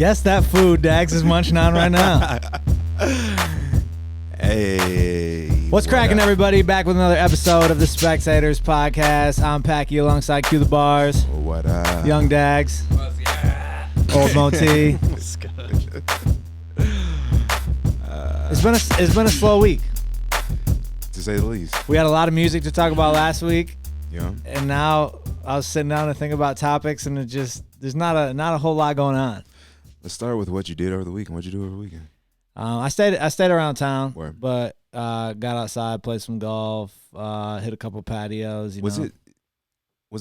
Guess that food Dax is munching on right now. Hey. What's cracking, everybody? Back with another episode of the Specktators podcast. I'm Packy alongside Q the Bars. What up? Young Dags. Old Moe-T. It's been a slow week, to say the least. We had a lot of music to talk about last week. Yeah. And now I was sitting down to think about topics, and there's not a whole lot going on. Let's start with what you did over the weekend. What'd you do over the weekend? I stayed around town. Word. But got outside, played some golf, hit a couple patios. Was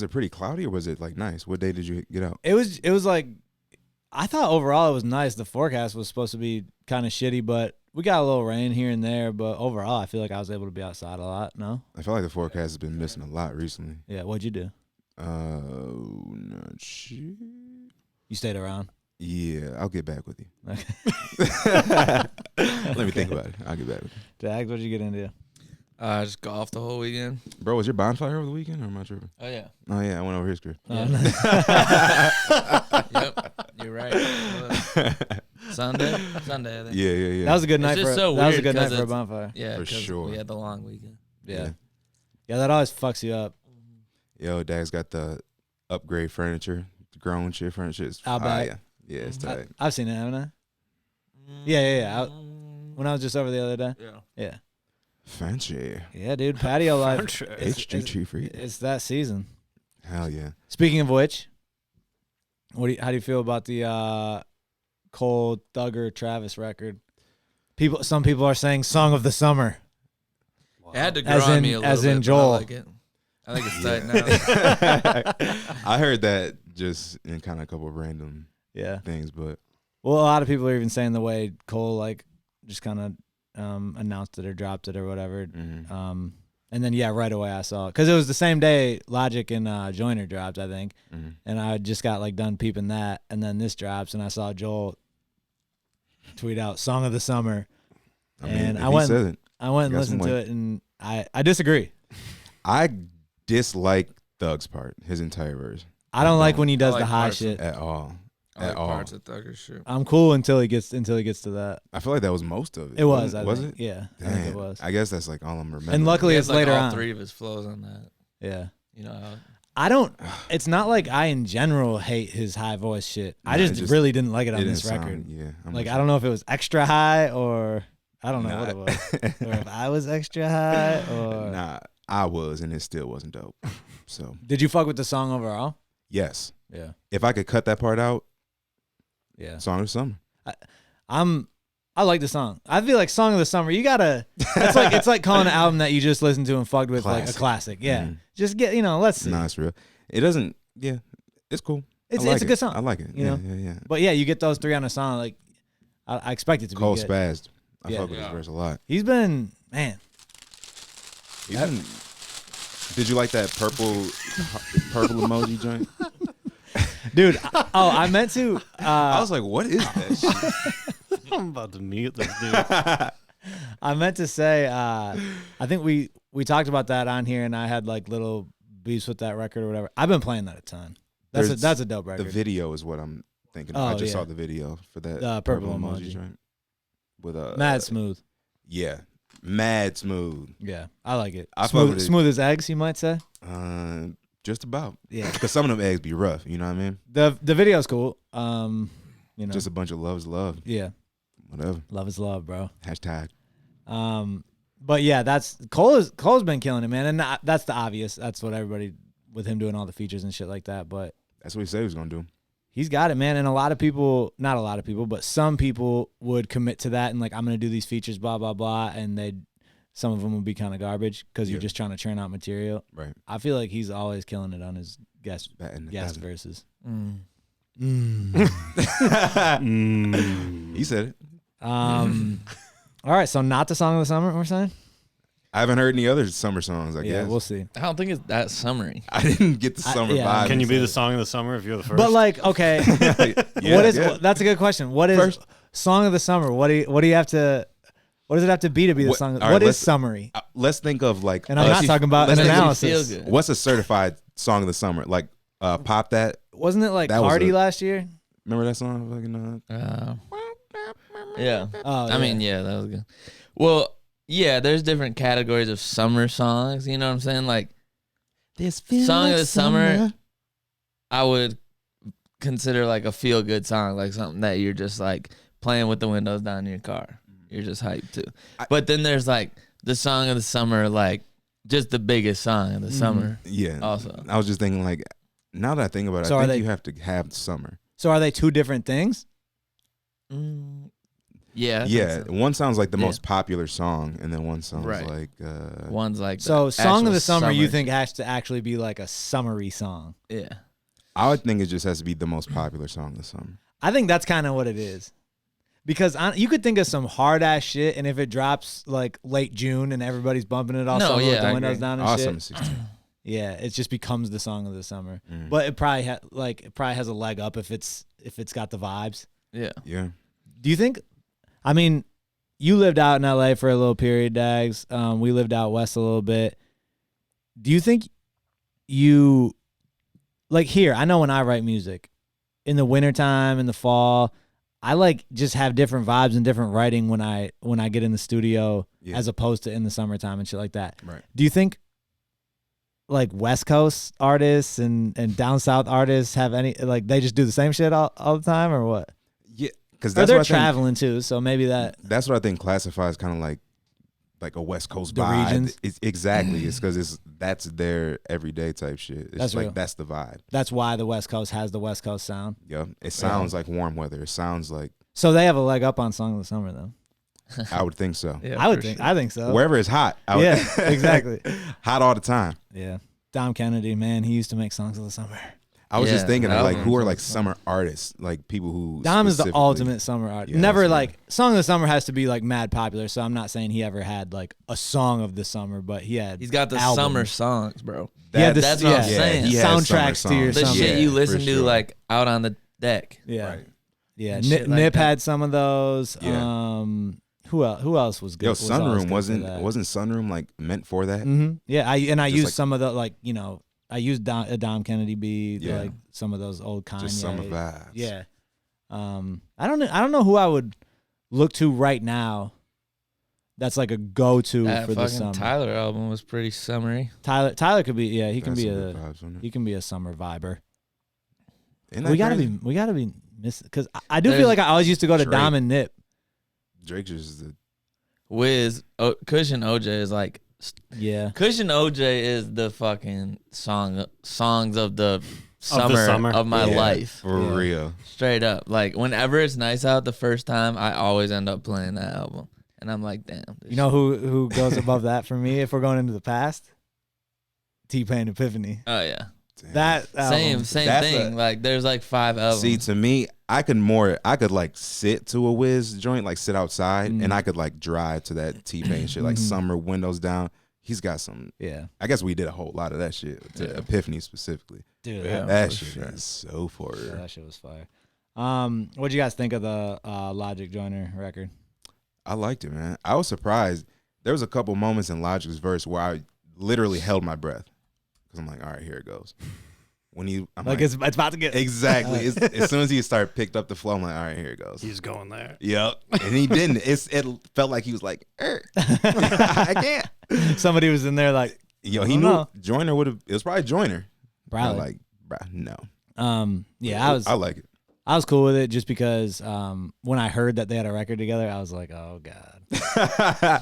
it pretty cloudy or was it like nice? What day did you get out? It was like, I thought overall it was nice. The forecast was supposed to be kind of shitty, but we got a little rain here and there. But overall, I feel like I was able to be outside a lot. No, I feel like the forecast has been missing a lot recently. Yeah, what'd you do? Not sure. You stayed around. Yeah, I'll get back with you. Okay. Let me think about it. I'll get back with you. Dags, what'd you get into? Just golf the whole weekend. Bro, was your bonfire over the weekend or am I tripping? Oh yeah. Oh yeah, I went over his crib. Yeah. Yep, you're right. Sunday, I think. Yeah. That was a good night just for so that was a weird good night 'cause for a it's- bonfire. Yeah, For 'cause sure. we had the long weekend. Yeah, that always fucks you up. Yo, Dad's got the upgrade furniture, the grown shit furniture. It's Out back. fire. Yeah, it's tight. I've seen it, haven't I? Yeah. When I was just over the other day. Yeah. Fancy. Yeah, dude. Patio life. HGT free. It's that season. Hell yeah. Speaking of which, how do you feel about the Cole Thugger Travis record? Some people are saying song of the summer. It had to grow As on in- me a little as bit, in but Joel. I like it. I think it's tight now. I heard that just in kind of a couple of random Yeah. things, but Well, a lot of people are even saying the way Cole like just kind of announced it or dropped it or whatever. mhm, And then right away I saw it because it was the same day Logic and Joyner dropped, I think. mhm. And I just got like done peeping that, and then this drops, and I saw Joel tweet out "Song of the Summer," I mean, and if I he went said it, and got some listened to weight. it, and I disagree. I dislike Thug's part, his entire verse, I don't like when he does I the like high parts of- shit. at all. I like At all. parts of Thugger's shit. I'm cool until he gets to that. I feel like that was most of it. It was. Was I think. it? Yeah, I Damn. think it was. I guess that's like all I'm remembering. And luckily, He it's has, like, later all on. three of his flows on that. Yeah. You know, I don't. It's not like I in general hate his high voice shit. I No, just really didn't like it on it this didn't record. sound, yeah. I'm Like with I don't you. know if it was extra high or I don't know Nah. what it was, or if I was extra high or. Nah, I was, and it still wasn't dope. So Did you fuck with the song overall? yes, Yeah. if I could cut that part out, Yeah. song of the summer. I like the song. I feel like song of the summer. You gotta. It's like calling an album that you just listened to and fucked with like a classic. Yeah. Mhm. Just get let's see. Nah, it's real. It doesn't. Yeah, it's cool. It's I like a it. good song. I like it. You Yeah, know? yeah. But yeah, you get those three on a song. Like I expect it to Cole be good. spazzed. I Yeah. fuck with his verse a lot. He's been man. Did you like that purple emoji joint? Dude, I meant to. I was like, what is that shit? I'm about to mute this dude. I meant to say. I think we talked about that on here, and I had like little beefs with that record or whatever. I've been playing that a ton. That's a dope record. The video is what I'm thinking of. Oh, I just yeah. saw the video for that Purple purple emoji. joint. With Mad smooth. Yeah, mad smooth. Yeah, I like it. I fuck with it. Smooth as eggs, you might say. Just about. Yeah. Because some of them eggs be rough. You know what I mean? The video's cool. You know. Just a bunch of love's love. Yeah. Whatever. Love is love, bro. Hashtag. But yeah, that's Cole's been killing it, man, and that's the obvious. That's what everybody with him doing all the features and shit like that. But That's what he said he was gonna do. he's got it, man. And not a lot of people, but some people would commit to that and like I'm gonna do these features, blah blah blah, and some of them would be kind of garbage because you're Yeah. just trying to churn out material. Right. I feel like he's always killing it on his guest Batting a guest thousand. verses. He said it. All right, so not the song of the summer, we're saying? I haven't heard any other summer songs, I Yeah, guess. we'll see. I don't think it's that summery. I didn't get the summer yeah. vibe. Can you be the song of the summer if you're the first? But like, okay, Yeah, what is yeah. that's a good question. What is First- song of the summer? What do you have to? What does it have to be the What- song? all right, What is let's- summary? Let's think of like. And I'm not talking about let's an think of- analysis. Feel good. What's a certified song of the summer? Like Pop That. Wasn't it like That was Cardi a- last year? Remember that song? Fucking, Yeah. Oh, I mean, yeah, that was good. Well, yeah, there's different categories of summer songs. You know what I'm saying? Like, this Song of the Summer, I would consider like a feel good song, like something that you're just like playing with the windows down in your car. You're just hyped too. But then there's like the Song of the Summer, like just the biggest song of the summer. Yeah. Also, I was just thinking, like, now that I think about it, So I are think they- you have to have summer. So are they two different things? yeah, I think Yeah, so. one sounds like the Yeah. most popular song, and then one sounds Right. like One's like So the Song of actual the Summer, you summer think shit. has to actually be like a summery song? Yeah. I would think it just has to be the most popular song of the summer. I think that's kind of what it is. Because you could think of some hard ass shit, and if it drops like late June and everybody's bumping it all No, summer yeah, with the I windows agree. down and Awesome shit, 16. yeah, it just becomes the song of the summer. Mm. But it probably it probably has a leg up if it's got the vibes. Yeah. Yeah. Do you think? I mean, you lived out in LA for a little period, Dags. We lived out west a little bit. Do you think you like here? I know when I write music in the wintertime, in the fall, I like just have different vibes and different writing when I get in the studio Yeah. as opposed to in the summertime and shit like that. Right. Do you think like West Coast artists and down South artists have any like they just do the same shit all the time or what? Yeah, because Or that's they're what I think, traveling too, so maybe that. that's what I think classifies kind of like a West Coast The vibe. regions? Exactly. It's because that's their everyday type shit. It's That's like real. that's the vibe. That's why the West Coast has the West Coast sound. Yeah. It sounds like warm weather. It sounds like So they have a leg up on Song of the Summer, though. I would think so. Yeah, I would for think. sure. I think so. Wherever it's hot. I would- Yeah, exactly. hot all the time. Yeah, Dom Kennedy, man, he used to make songs of the summer. I was just Yeah, thinking of like albums who are and like stuff. summer artists, like people who Dom is the specifically- ultimate summer artist. Yeah, Never that's like right. Song of the Summer has to be like mad popular. So I'm not saying he ever had like a song of the summer, but he had. He's got the albums. summer songs, bro. Yeah, That- That's what I'm saying. he has Soundtracks summer to your songs. The summer. shit Yeah, you for listen to sure. like out on the deck. Yeah, Right. yeah. And shit like Nip that. had some of those. Yeah. Who else was good? Yo, was always Sunroom good wasn't for that? wasn't Sunroom like meant for that? Mm-hmm. Yeah, I Just used like- some of the like I used a Dom Kennedy beat, Yeah. like some of those old Kanye. Just summer vibes. Yeah. I don't know who I would look to right now. That's like a go-to That for the fucking summer. Tyler album was pretty summery. Tyler could be he can That's be some a good vibes, wasn't it? he can be a summer viber. Isn't that We gotta crazy? be missing because I do feel There's like I always used to go to Drake. Dom and Nip. Drake just the Wiz, Cushion OJ is like Yeah. Cushion OJ is the fucking songs of the summer summer. of my Yeah. life. for Yeah. real. Straight up. Like whenever it's nice out the first time, I always end up playing that album. And I'm like, damn. this You know who goes above that for me if we're going into the past? T-Pain Epiphany. Oh yeah. Damn. That album. Same That's thing. a- Like there's like 5 albums. See, to me, I could like sit to a Wiz joint, like sit outside, and I could like drive to that T-Pain shit, like summer windows down. He's got some. Yeah. I guess we did a whole lot of that shit to Yeah. Epiphany specifically. Dude, Yeah. That for shit sure. is so for yeah, real. that shit was fire. What'd you guys think of the Logic Joyner record? I liked it, man. I was surprised. There was a couple moments in Logic's verse where I literally held my breath because I'm like, all right, here it goes. When I'm Like it's about to get exactly. As soon as he started picked up the flow, I'm like, all right, here it goes. He's going there. Yep. And he didn't. It felt like he was like, I can't. Somebody was in there like, Yo, I he don't knew know. Joyner would have. It was probably Joyner. probably. Like, bruh, no. Yeah, I like it. I was cool with it just because when I heard that they had a record together, I was like, oh god.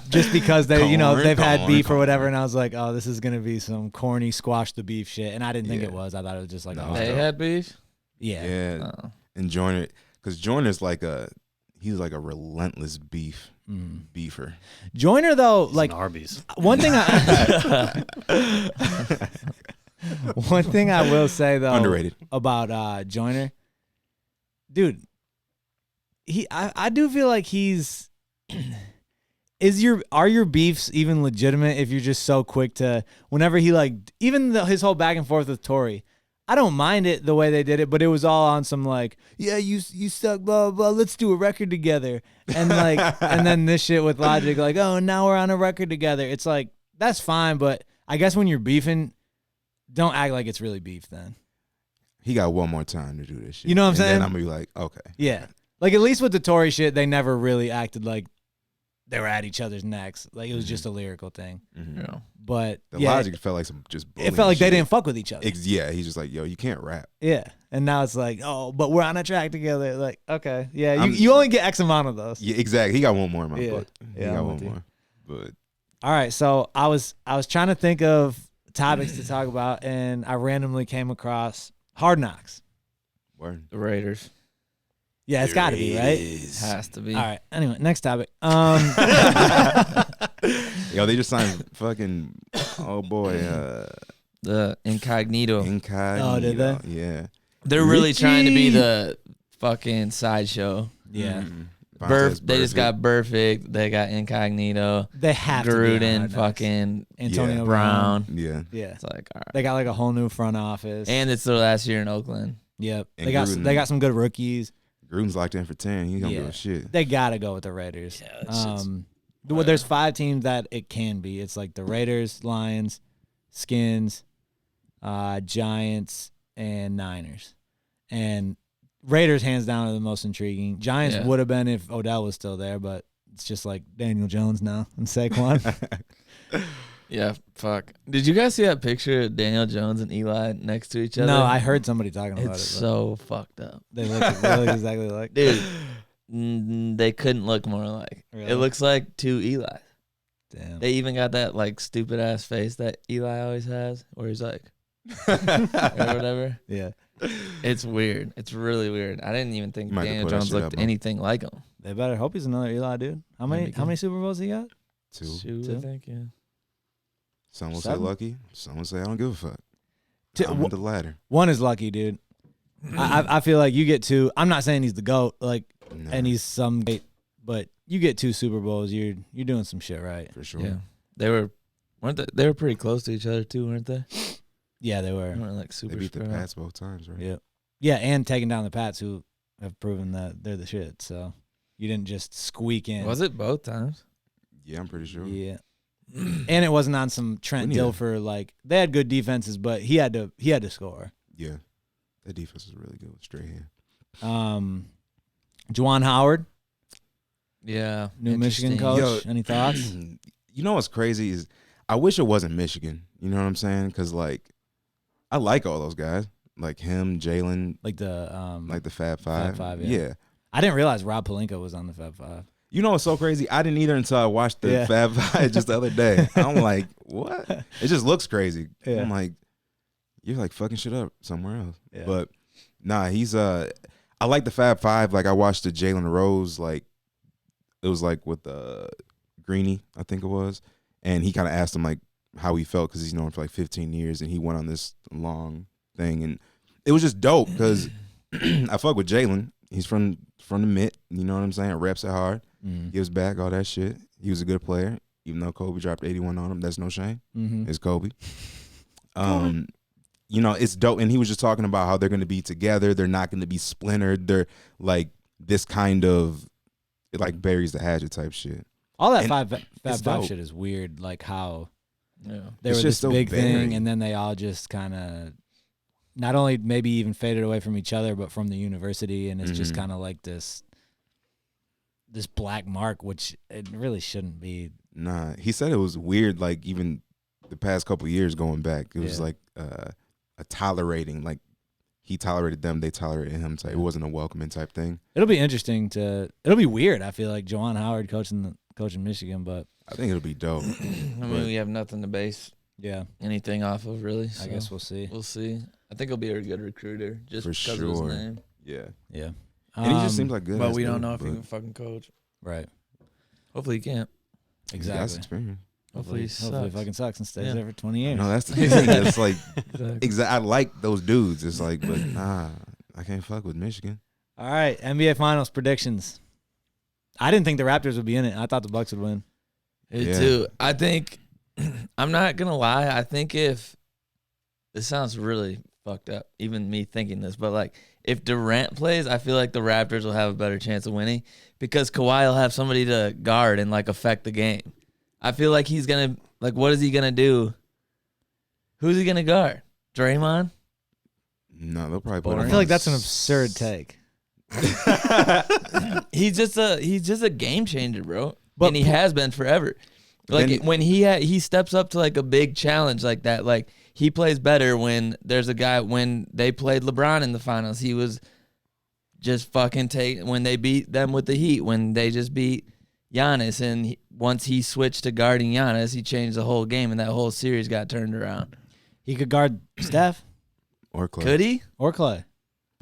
Just because they, they've had beef or whatever, and I was like, oh, this is gonna be some corny squash the beef shit, and I didn't think Yeah. it was. I thought it was just like, No, oh, They dope. had beef? yeah. Yeah. Oh. And Joyner, because Joyner's like he's like a relentless beefer. Joyner though, He's like an Arby's. one thing one thing I will say though Underrated. about Joyner, dude, I do feel like he's are your beefs even legitimate if you're just so quick to whenever he like even his whole back and forth with Tory, I don't mind it the way they did it, but it was all on some like, yeah, you suck, blah, blah, let's do a record together. And like, and then this shit with Logic, like, oh, now we're on a record together. It's like, that's fine, but I guess when you're beefing, don't act like it's really beef then. he got one more time to do this shit. You know what I'm saying? Then I'm gonna be like, okay. Yeah. Like, at least with the Tory shit, they never really acted like they were at each other's necks. Like, it was just a lyrical thing. Mm-hmm. You know. But The yeah, Logic felt like some just. it felt like they shit. didn't fuck with each other. Yeah, he's just like, yo, you can't rap. Yeah. And now it's like, oh, but we're on a track together. Like, okay. Yeah, I'm- you only get X amount of those. Yeah, exactly. He got one more in my Yeah. book. He Yeah, got I'm one with you. more. But All right, so I was trying to think of topics to talk about, and I randomly came across Hard Knocks. word. The Raiders Yeah, it's got to be, right? has to be. All right. Anyway, next topic. Yo, they just signed fucking oh boy, The Incognito. Incognito. Oh, did they? Yeah. They're really trying to be the fucking sideshow. Yeah, Vontez They just got Perfect. They got Incognito. they have to be on Gruden, Hard Knocks. fucking Antonio Yeah. Brown. Brown. Yeah. Yeah, It's like, all right. they got like a whole new front office. And it's their last year in Oakland. yep, And they got Gruden- some good rookies. Gruden's locked in for 10. He don't Yeah. give a shit. They gotta go with the Raiders. Yeah, that shit's Well, there's 5 teams that it can be. It's like the Raiders, Lions, Skins, Giants, and Niners. And Raiders, hands down, are the most intriguing. Giants Yeah. would have been if Odell was still there, but it's just like Daniel Jones now and Saquon. Yeah, fuck. Did you guys see that picture of Daniel Jones and Eli next to each other? No, I heard somebody talking about It's it. so fucked up. They look exactly like. Dude, they couldn't look more alike. Really? It looks like 2 Eli's. Damn. They even got that like stupid ass face that Eli always has, where he's like, or whatever. Yeah. It's weird. It's really weird. I didn't even think You might have to Daniel put that Jones shit looked up, huh? anything like him. They better hope he's another Eli, dude. How many Maybe. Super Bowls he got? 2. Two, I think, yeah. Some will 7? say lucky. Some will say I don't give a fuck. 2. I'm with the latter. One is lucky, dude. I feel like you get 2. I'm not saying he's the GOAT, like, Nah, and he's some great, but you get 2 Super Bowls, you're doing some shit right. for sure. Yeah. They were pretty close to each other too, weren't they? Yeah, they were. They weren't like They super beat the spread out. Pats both times, right? Yeah. Yeah, and taking down the Pats, who have proven that they're the shit. So you didn't just squeak in. Was it both times? Yeah, I'm pretty sure. Yeah. And it wasn't on some Trent We need a- Dilfer, like, they had good defenses, but he had to score. Yeah. That defense is really good with straight hand. Juwan Howard, Yeah. New Michigan interesting. coach. Any thoughts? You know what's crazy is I wish it wasn't Michigan. You know what I'm saying? Because, like, I like all those guys. Like him, Jalen, Like the like the Fab Five. Five, yeah. Yeah. I didn't realize Rob Pelinka was on the Fab Five. You know what's so crazy? I didn't either until I watched the Yeah. Fab Five just the other day. I'm like, what? It just looks crazy. Yeah. I'm like, you're like fucking shit up somewhere else. Yeah. But nah, he's I like the Fab Five. Like I watched the Jalen Rose, like it was like with Greeny, I think it was, and he kind of asked him like how he felt because he's known for like 15 years, and he went on this long thing, and it was just dope because I fuck with Jalen. He's from the Mid, you know what I'm saying? Reps it hard, gives back, all that shit. He was a good player, even though Kobe dropped 81 on him. That's no shame. Mm-hmm. It's Kobe. You know, it's dope. And he was just talking about how they're going to be together. They're not going to be splintered. They're like this kind of, it like buries the hatchet type shit. All that And Fab it's Five dope. shit is weird. Like how Yeah. they It's were just this so big thing, varied. and then they all just kind of not only maybe even faded away from each other, but from the university, and it's just Mhm. kind of like this black mark, which it really shouldn't be. Nah, he said it was weird. Like even the past couple years going back, it was Yeah. like a tolerating. Like he tolerated them, they tolerated him. Type. It wasn't a welcoming type thing. It'll be interesting it'll be weird. I feel like Juwan Howard coaching Michigan, but I think it'll be dope. I mean, we have nothing to base yeah, anything off of, really. I So guess we'll see. we'll see. I think he'll be a good recruiter just For because of sure. his name. Yeah, Yeah, and he just seems like good. But ass we don't dude, know if he but can fucking coach. right. Hopefully he can't. he's got Exactly. experience. Hopefully he Hopefully sucks. fucking sucks and stays Yeah. there for 20 years. No, that's the thing. It's like Exactly. I like those dudes. It's like, but nah, I can't fuck with Michigan. All right, NBA Finals predictions. I didn't think the Raptors would be in it. I thought the Bucks would win. Me Yeah. too. I think I'm not gonna lie. I think if this sounds really fucked up, even me thinking this, but like if Durant plays, I feel like the Raptors will have a better chance of winning because Kawhi will have somebody to guard and like affect the game. I feel like he's gonna like what is he gonna do? Who's he gonna guard? Draymond? No, they'll probably put Boring. him I feel like on that's an absurd take. He's just a game changer, bro. But And he has been forever. Like Then- when he steps up to like a big challenge like that, like he plays better when there's a guy. When they played LeBron in the finals, he was just fucking when they beat them with the Heat, when they just beat Giannis, and once he switched to guarding Giannis, he changed the whole game, and that whole series got turned around. He could guard Steph or Clay. Could he? or Clay.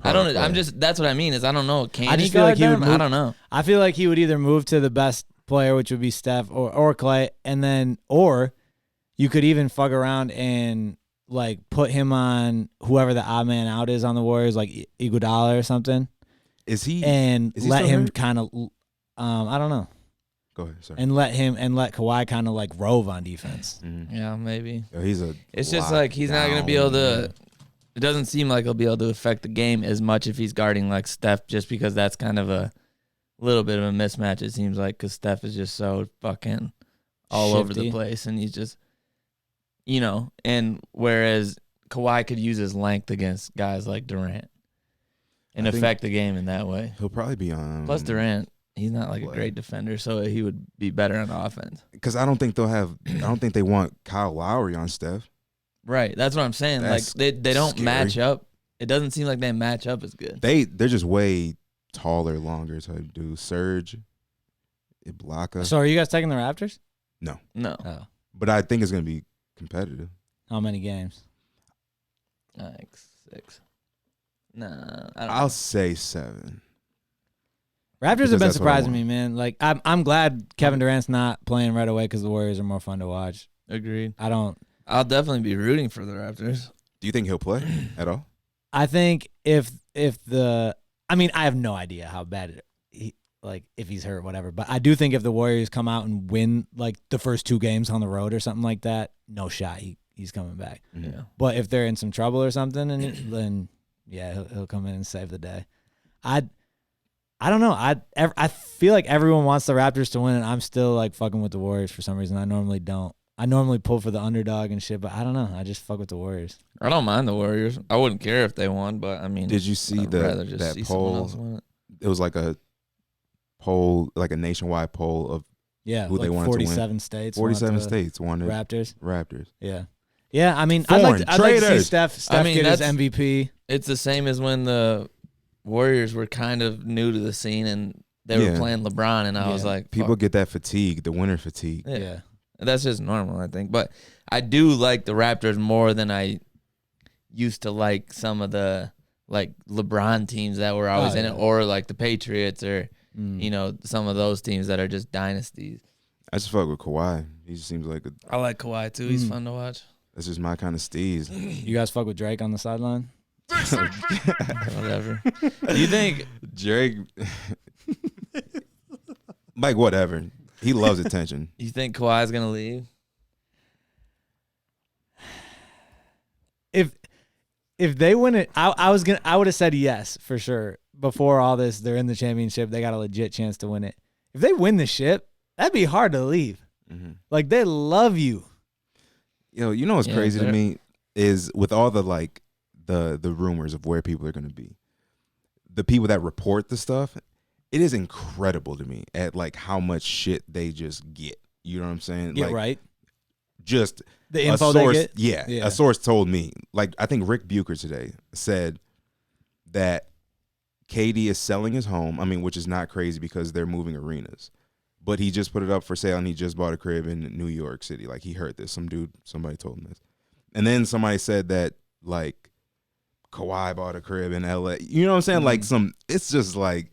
I don't know. Clay. I'm just that's what I mean is I don't know. Can I he just feel like guard he would them? I move- don't know. I feel like he would either move to the best player, which would be Steph or Clay, and then or you could even fuck around and like put him on whoever the odd man out is on the Warriors, like Iguodala or something, Is he? and is he let still him hurt? kind of, I don't know, Go ahead. Sorry. and let Kawhi kind of like rove on defense. Mhm. Yeah, maybe. Yo, he's a. It's just like he's not going to be able to. lockdown. It doesn't seem like he'll be able to affect the game as much if he's guarding like Steph, just because that's kind of a little bit of a mismatch. It seems like because Steph is just so fucking all over the Shifty. place, and he's just, and whereas Kawhi could use his length against guys like Durant and I think- affect the game in that way. He'll probably be on. Plus Durant, he's not like a Play. great defender, so he would be better on offense. Because I don't think they'll have. I don't think they want Kyle Lowry on Steph. Right, that's what I'm saying. That's like they don't scary. match up. It doesn't seem like they match up as good. They're just way taller, longer type dudes. Serge, Ibaka. So are you guys taking the Raptors? No, Oh, But I think it's gonna be competitive. how many games? like 6. Nah, I don't I'll know. say 7. Raptors Because have been that's what I surprising me, man. Like I'm glad Kevin Durant's not playing right away because the Warriors are more fun to watch. Agreed. I'll definitely be rooting for the Raptors. Do you think he'll play at all? I think if I have no idea how bad if he's hurt, whatever. But I do think if the Warriors come out and win like the first 2 games on the road or something like that, no shot he's coming back. Mhm. Yeah. But if they're in some trouble or something, then yeah, he'll come in and save the day. I don't know. I feel like everyone wants the Raptors to win, and I'm still like fucking with the Warriors for some reason. I normally don't. I normally pull for the underdog and shit, but I don't know. I just fuck with the Warriors. I don't mind the Warriors. I wouldn't care if they won, but I mean, Did you see I'd rather that just see someone poll? else win it. It was like a poll, like a nationwide poll of Yeah, Who they like wanted to win. 47 states. want 47 the states wanted Raptors. Raptors. Yeah. Yeah, I mean, I'd like to see traitors. Steph I mean, get his that's- MVP. It's the same as when the Warriors were kind of new to the scene and they were Yeah. playing LeBron, and I was Yeah. like, People fuck. get that fatigue, the winter fatigue. Yeah. Yeah. That's just normal, I think. But I do like the Raptors more than I used to like some of the like LeBron teams that were always Oh, in yeah. it, or like the Patriots, or Mm. some of those teams that are just dynasties. I just fuck with Kawhi. He just seems like I like Kawhi too. He's Mm. fun to watch. that's just my kind of steez. You guys fuck with Drake on the sideline? Whatever. Do you think? Drake, like whatever. He loves attention. You think Kawhi's gonna leave? If they win it, I would have said yes for sure. Before all this, they're in the championship. They got a legit chance to win it. If they win the ship, that'd be hard to leave. hmm Like they love you. Yo, you know what's Yeah, crazy to they're- me is with all the like the rumors of where people are going to be, the people that report the stuff, it is incredible to me at like how much shit they just get. You know what I'm saying? Yeah, like, right. Just The a info source, they get. yeah, a source told me. Like I think Rick Bucher today said that KD is selling his home. I mean, which is not crazy because they're moving arenas. But he just put it up for sale and he just bought a crib in New York City. Like he heard this. Somebody told him this. And then somebody said that like Kawhi bought a crib in LA. You know what I'm saying? Like it's just like,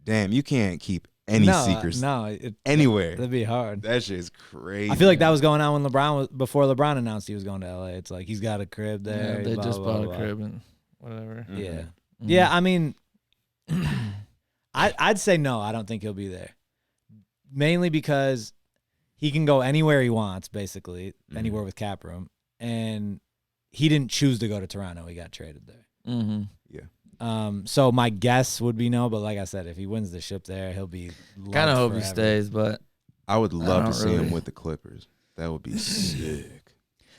damn, you can't keep any secrets No, anywhere. that'd be hard. That shit is crazy. I feel like that was going on when before LeBron announced he was going to LA. It's like he's got a crib there. Yeah, they blah, just blah, bought blah. a crib and whatever. Mhm. Yeah, Mhm. yeah. I mean, I'd say no. I don't think he'll be there. Mainly because he can go anywhere he wants, basically anywhere with cap room, and he didn't choose to go to Toronto. He got traded there. Mm-hmm. So my guess would be no, but like I said, if he wins the ship there, he'll be Kind of loved hope he forever. stays, but I would love don't to see him really- with the Clippers. That would be sick.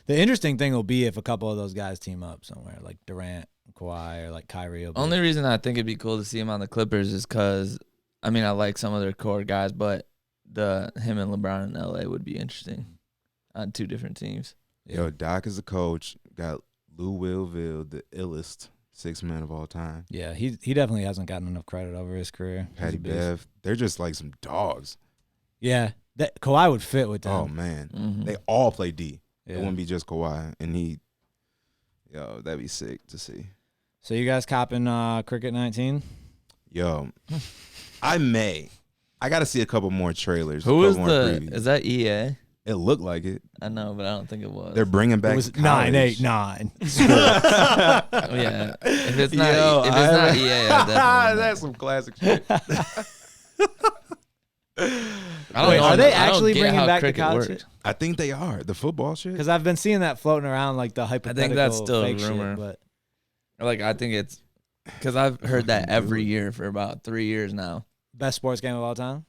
The interesting thing will be if a couple of those guys team up somewhere, like Durant Kawhi or like Kyrie. Will be. Only reason I think it'd be cool to see him on the Clippers is because, I mean, I like some of their core guys, but him and LeBron in LA would be interesting on 2 different teams. Yo, Doc is the coach. Got Lou Willville, the illest 6 man of all time. Yeah, he definitely hasn't gotten enough credit over his career. Patty Bev. They're just like some dogs. Yeah, that Kawhi would fit with them. Oh, man. Mm-hmm. They all play D. Yeah. It wouldn't be just Kawhi. And that'd be sick to see. So you guys copping Cricket 19? Yo, I got to see a couple more trailers. Who is previews. is that EA? It looked like it. I know, but I don't think it was. They're bringing back It was college. 989. Oh, yeah. If it's not, not EA, I definitely That's some classic shit. I don't Wait, know. are they I don't actually get bringing how back the cricket college works. shit? I think they are. The football shit. Because I've been seeing that floating around like the hypothetical that's still a fake rumor. shit, but Like, I think it's because I've heard that every year for about 3 years now. best sports game of all time?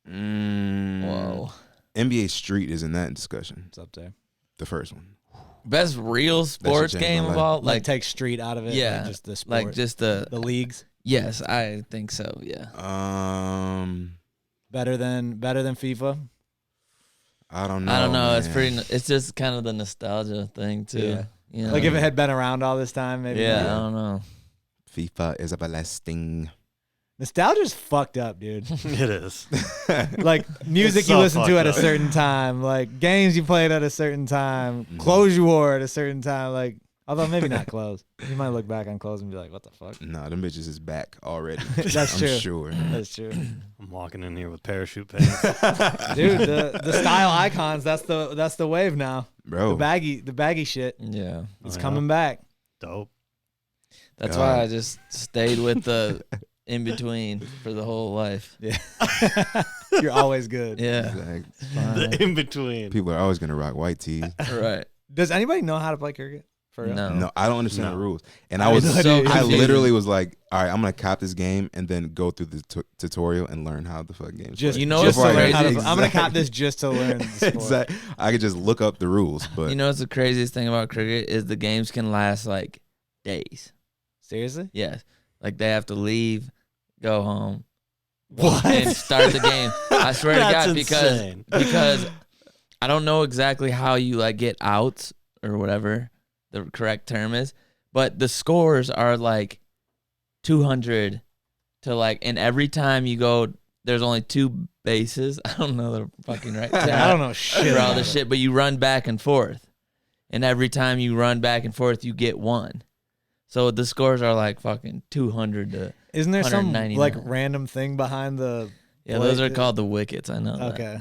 Whoa. NBA Street is in that discussion. It's up there. The first one. Best real sports change game my of life. all? Like take street out of it. Yeah, Like just the sport. like just the leagues. yes, I think so. Yeah. Better than FIFA. I don't know. I don't know. Man. It's pretty. It's just kind of the nostalgia thing too. Yeah. You know? Like if it had been around all this time, maybe. Yeah, not. I don't know. FIFA is everlasting. Nostalgia's fucked up, dude. It is. Like music It's you so listen to fucked at a up. certain time, like games you played at a certain time, clothes you wore at a certain time. Like, although maybe not clothes. You might look back on clothes and be like, "What the fuck?" Nah, them bitches is back already. That's I'm true. sure. That's true, I'm walking in here with parachute pants. dude. The style icons. That's the wave now. Bro. The baggy shit. Yeah. It's Oh, yeah? coming back. Dope. That's God. why I just stayed with the in between for the whole life. Yeah, you're always good. Yeah. Like, The in between. people are always gonna rock white tees. Right. Does anybody know how to play cricket? For real? No. No, I don't understand No. the rules. And I I was know, dude. I confused. literally was like, all right, I'm gonna cop this game and then go through the tutorial and learn how the fucking game. Just You know just to what's learn how to. crazy? I'm gonna cop this just to learn the sport. Exactly. I could just look up the rules, but You know what's the craziest thing about cricket is the games can last like days. Seriously? Yes. Like they have to leave, go home, What? and start the game. I swear to That's God, insane. because I don't know exactly how you like get outs or whatever the correct term is, but the scores are like 200 to like, and every time you go, there's only 2 bases. I don't know the fucking right term. I don't know shit. for all about this it. shit, but you run back and forth, and every time you run back and forth, you get 1. So the scores are like fucking 200 to Isn't there some 199. like random thing behind the? yeah. Those are Like, called the wickets. I know. that. Okay.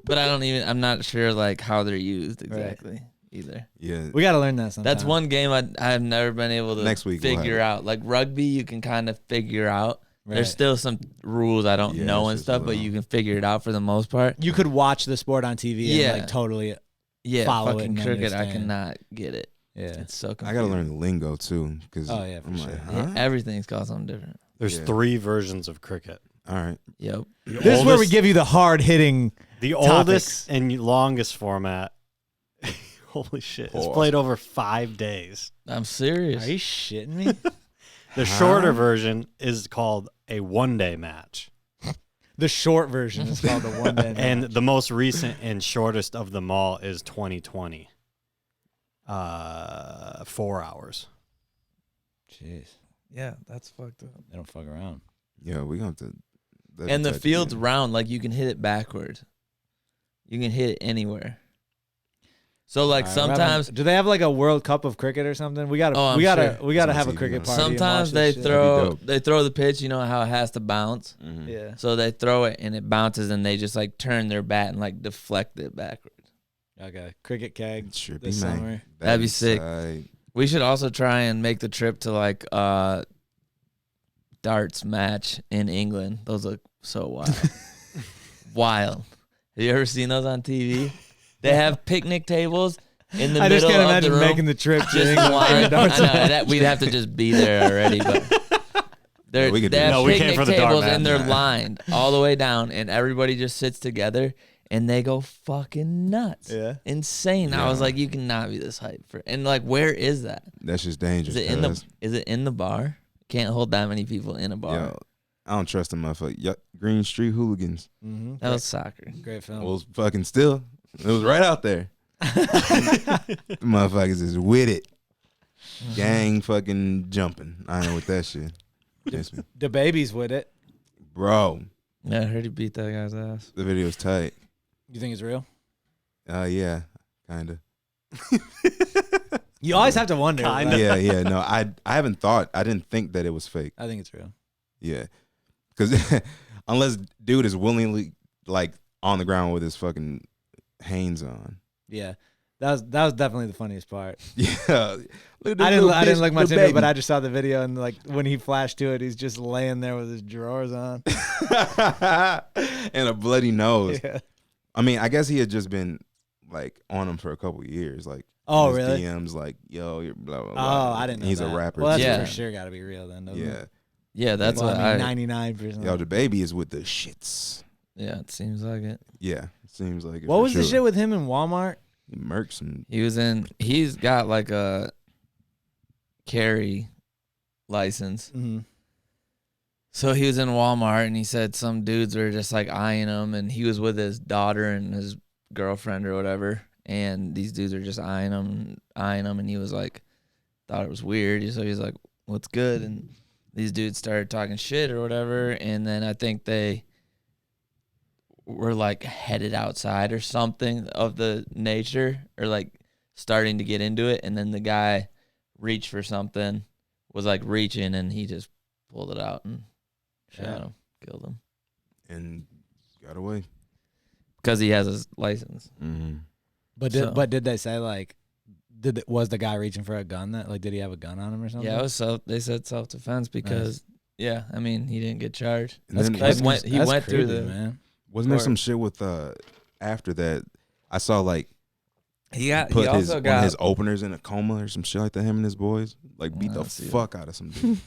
But I'm not sure like how they're used exactly either. yeah. We got to learn that sometime. That's one game I've never been able to Next week we'll figure have out. Like rugby, you can kind of figure out. Right. There's still some rules I don't Yeah, know it's and just stuff, but little. you can figure it out for the most part. You could watch the sport on TV Yeah. and like totally. Yeah, follow it fucking and cricket, I understand. cannot get it. Yeah. It's so I confusing. gotta learn the lingo too, because Oh, yeah, for I'm sure. like, Yeah, huh? everything's called something different. There's Yeah. 3 versions of cricket. All right. Yep. The This is where we oldest- give you the hard hitting. the topics. oldest and longest format. Holy shit! It's Pause. played over 5 days. I'm serious. Are you shitting me? The shorter version is called a 1-day match, The short version is called the 1 day. and the most recent and shortest of them all is 2020. 4 hours. Jeez, Yeah, that's fucked up. they don't fuck around. Yeah, we gonna have to. let And me the touch field's it. round, like you can hit it backwards. You can hit it anywhere. So like All right, we're having- sometimes do they have like a World Cup of cricket or something? We gotta, Oh, I'm we gotta, sure. we gotta It's have on a TV cricket now. party. and sometimes watch they this shit. That'd be dope. throw the pitch, you know how it has to bounce. Mhm. Yeah. So they throw it and it bounces and they just like turn their bat and like deflect it backwards. Okay. Cricket keg. Should be This man. summer. That'd be sick. tight. We should also try and make the trip to like darts match in England. Those look so wild. Wild. Have you ever seen those on TV? They have picnic tables in the I middle just can't of imagine the room. making the trip to Just England. one. for a I darts know match. that we'd have to just be there already, but we could they do have that. No, we came picnic for the dart tables match. and they're Nah. lined all the way down, and everybody just sits together, and they go fucking nuts. Yeah. Insane. I was like, you cannot be this hype for. And like, where is that? That's just dangerous. Is it in the bar? Can't hold that many people in a bar. Yo, I don't trust them motherfuckers. Green Street Hooligans. Mm-hmm. That was soccer. Great film. Well, fucking still. It was right out there. The motherfuckers is with it. Gang fucking jumping. I ain't with that shit. The baby's with it. Bro. Yeah, I heard he beat that guy's ass. The video's tight. You think it's real? Yeah, kind of. You always have to wonder. Kinda. Yeah. No, I haven't thought. I didn't think that it was fake. I think it's real. Yeah, because unless dude is willingly like on the ground with his fucking Hanes on. Yeah, that was definitely the funniest part. Yeah, I didn't look much into it, but I just saw the video and like when he flashed to it, he's just laying there with his drawers on and a bloody nose. Yeah. I mean, I guess he had just been like on him for a couple of years, like. Oh, his really? DMs like, yo, you're blah blah Oh, blah. I didn't know He's that. a rapper. Well, that's Yeah. for sure got to be real then. Doesn't Yeah. it? Yeah, that's Well, what I mean, I. 99%. Yo, the baby is with the shits. Yeah, it seems like it. Yeah, it seems like it. What for was the sure. shit with him in Walmart? He murked some. He's got like a carry license. Mm-hmm. So he was in Walmart and he said some dudes were just like eyeing him, and he was with his daughter and his girlfriend or whatever, and these dudes are just eyeing him, and he was like, thought it was weird. So he's like, "What's good?" And these dudes started talking shit or whatever, and then I think they were like headed outside or something of the nature, or like starting to get into it, and then the guy reached for something, was like reaching, and he just pulled it out and shot him, killed him. And got away. Because he has his license. Mm-hmm. But did they say like, was the guy reaching for a gun? That like, did he have a gun on him or something? Yeah, it was they said self-defense because, yeah, I mean, he didn't get charged. And then That's went through creepy, the man. wasn't there court. some shit with after that? I saw like He put also his one got of his openers in a coma or some shit like that. Him and his boys like beat I the don't see fuck out of some dude.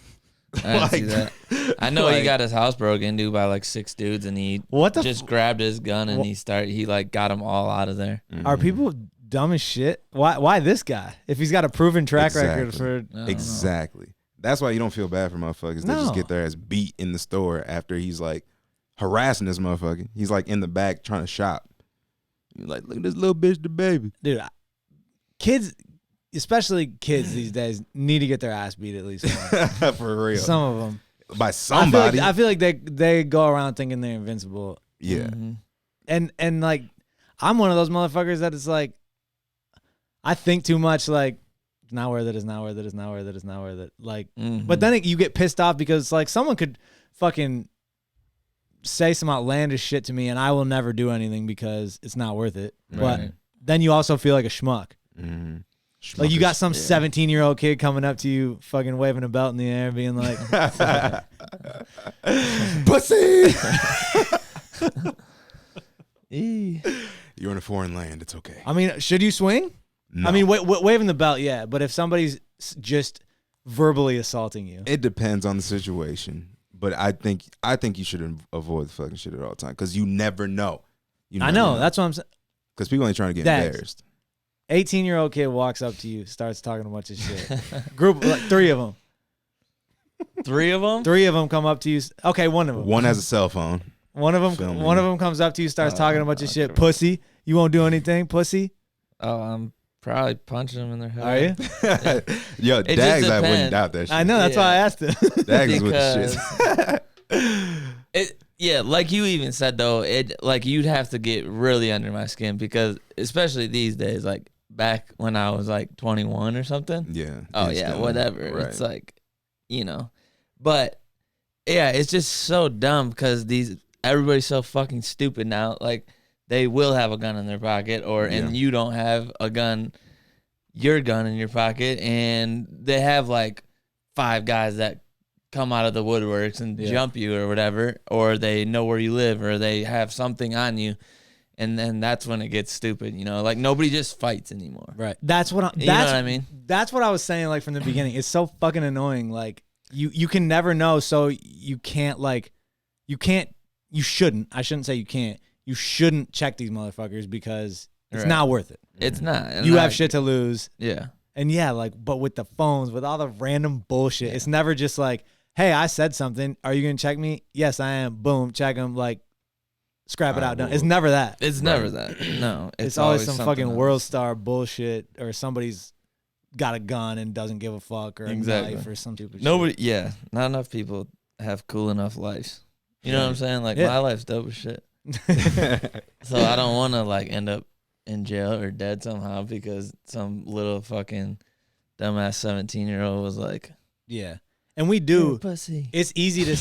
I didn't see like- that. I know he like- got his house broken into by like 6 dudes, and he What the? just grabbed his gun and Wha- he like got them all out of there. Are Mhm. people dumb as shit? Why this guy? If he's got a proven track record for I don't know. Exactly. That's why you don't feel bad for motherfuckers that just No. get their ass beat in the store after he's like harassing this motherfucker. He's like in the back trying to shop. You're like, look at this little bitch, the baby. dude, kids, especially kids these days, need to get their ass beat at least once. For real. Some of them. By somebody. I feel like they go around thinking they're invincible, yeah. Mhm. and like I'm one of those motherfuckers that is like, I think too much. Like, it's not worth it. It's not worth it. It's not worth it. It's not worth it. Like, Mhm. but then you get pissed off because like someone could fucking say some outlandish shit to me and I will never do anything because it's not worth it. But Right. then you also feel like a schmuck. Mm-hmm. Like you got some Yeah. 17-year-old kid coming up to you, fucking waving a belt in the air, being like, pussy. Eee. You're in a foreign land. It's okay. I mean, should you swing? No. I mean, waving the belt, yeah. But if somebody's just verbally assaulting you, It depends on the situation, but I think you should avoid the fucking shit at all time because you never know. You I never know. That's what I'm saying. because people ain't trying to get Dads. embarrassed. 18-year-old kid walks up to you, starts talking a bunch of shit. Group, like 3 of them. 3 of them? 3 of them come up to you. Okay, one of them. One has a cell phone. One of them. Filming. One of them comes up to you, starts talking a bunch of okay. shit. Pussy, you won't do anything. Pussy, Oh, I'm probably punching him in their head. are you? Yo, just Dags, I wouldn't depends. doubt that shit. I know. That's why I Yeah. asked him. Dags is with the shit. Yeah, like you even said though, like you'd have to get really under my skin because especially these days, like back when I was like 21 or something. Yeah. Oh it's yeah, dumb. whatever. Right. It's like, but yeah, it's just so dumb because everybody's so fucking stupid now. Like they will have a gun in their pocket, and Yeah. you don't have your gun in your pocket, and they have like 5 guys that come out of the woodworks and Yeah. jump you or whatever, or they know where you live, or they have something on you, and then that's when it gets stupid. Like nobody just fights anymore. Right. That's what You know what I mean? That's what I was saying, like, from the beginning. It's so fucking annoying. Like, you can never know, so you shouldn't. I shouldn't say you can't. you shouldn't check these motherfuckers because it's Right. not worth it. It's not. And You I- have shit to lose. Yeah. And yeah, like, but with the phones, with all the random bullshit, it's never just like, hey, I said something. Are you going to check me? Yes, I am. Boom, check them. Like, scrap it out. Done. It's never that. It's never that. No. It's always some something fucking else. world star bullshit, or somebody's got a gun and doesn't give a fuck, or a Exactly. knife or some stupid Nobody, yeah. Not enough people have cool enough lives. You know what I'm saying? Like, Yeah. my life's dope as shit. shit. So I don't want to, like, end up in jail or dead somehow because some little fucking dumbass 17-year-old was like, Yeah. And we "You're a do. pussy." It's easy to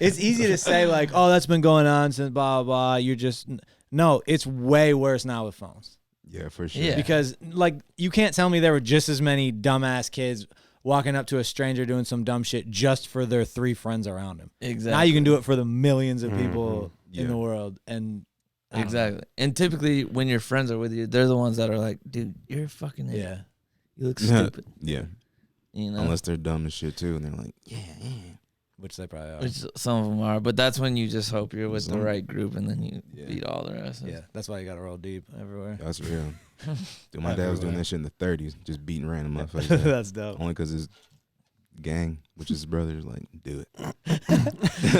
it's easy to say like, oh, that's been going on since blah blah blah. You're just no. It's way worse now with phones. Yeah, for sure. Yeah. Because like you can't tell me there were just as many dumbass kids walking up to a stranger doing some dumb shit just for their 3 friends around him. Exactly. Now you can do it for the millions of people Yeah. in the world, and I don't know. Exactly. And typically when your friends are with you, they're the ones that are like, dude, you're a fucking idiot. Yeah. You look stupid. Yeah. You know? Unless they're dumb as shit too, and they're like, yeah. Which they probably are. Which some of them are, but that's when you just hope you're with the Some- right group and then you Yeah. beat all the rest. Yeah, that's why you got to roll deep everywhere. That's real. Dude, my dad was doing that shit in the 30s, just beating random motherfuckers. up. That's dope. Only because his gang, which is his brother, is like, do it. Oh Do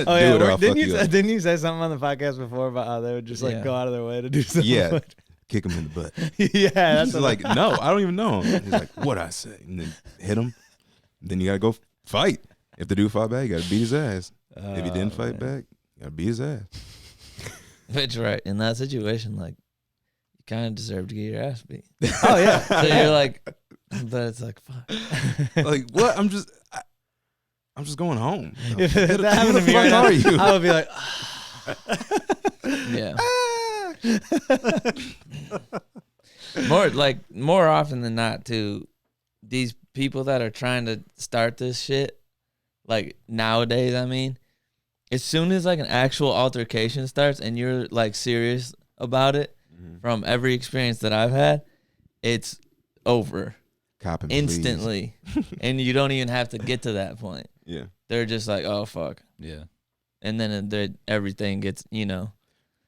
yeah, it or I'll didn't fuck you up. didn't you say something on the podcast before about how they would just like Yeah. go out of their way to do something? Yeah. Kick him in the butt. Yeah, that's He's like, no, I don't even know him. He's like, what I say? And then hit him. Then you got to go fight. If the dude fought back, you got to beat his ass. If he didn't fight back, you got to beat his ass. Which, right, in that situation, like, you kind of deserve to get your ass beat. Oh yeah. So you're like, but it's like, fuck. Like, what? I'm just going home. If Who that the happened to me fuck right now, are you? I would be like, Yeah. More often than not, too, these people that are trying to start this shit, like nowadays, I mean, as soon as like an actual altercation starts and you're like serious about it, from every experience that I've had, it's over Copping, please. instantly. And you don't even have to get to that point. Yeah. They're just like, oh, fuck. yeah. And then everything gets, you know.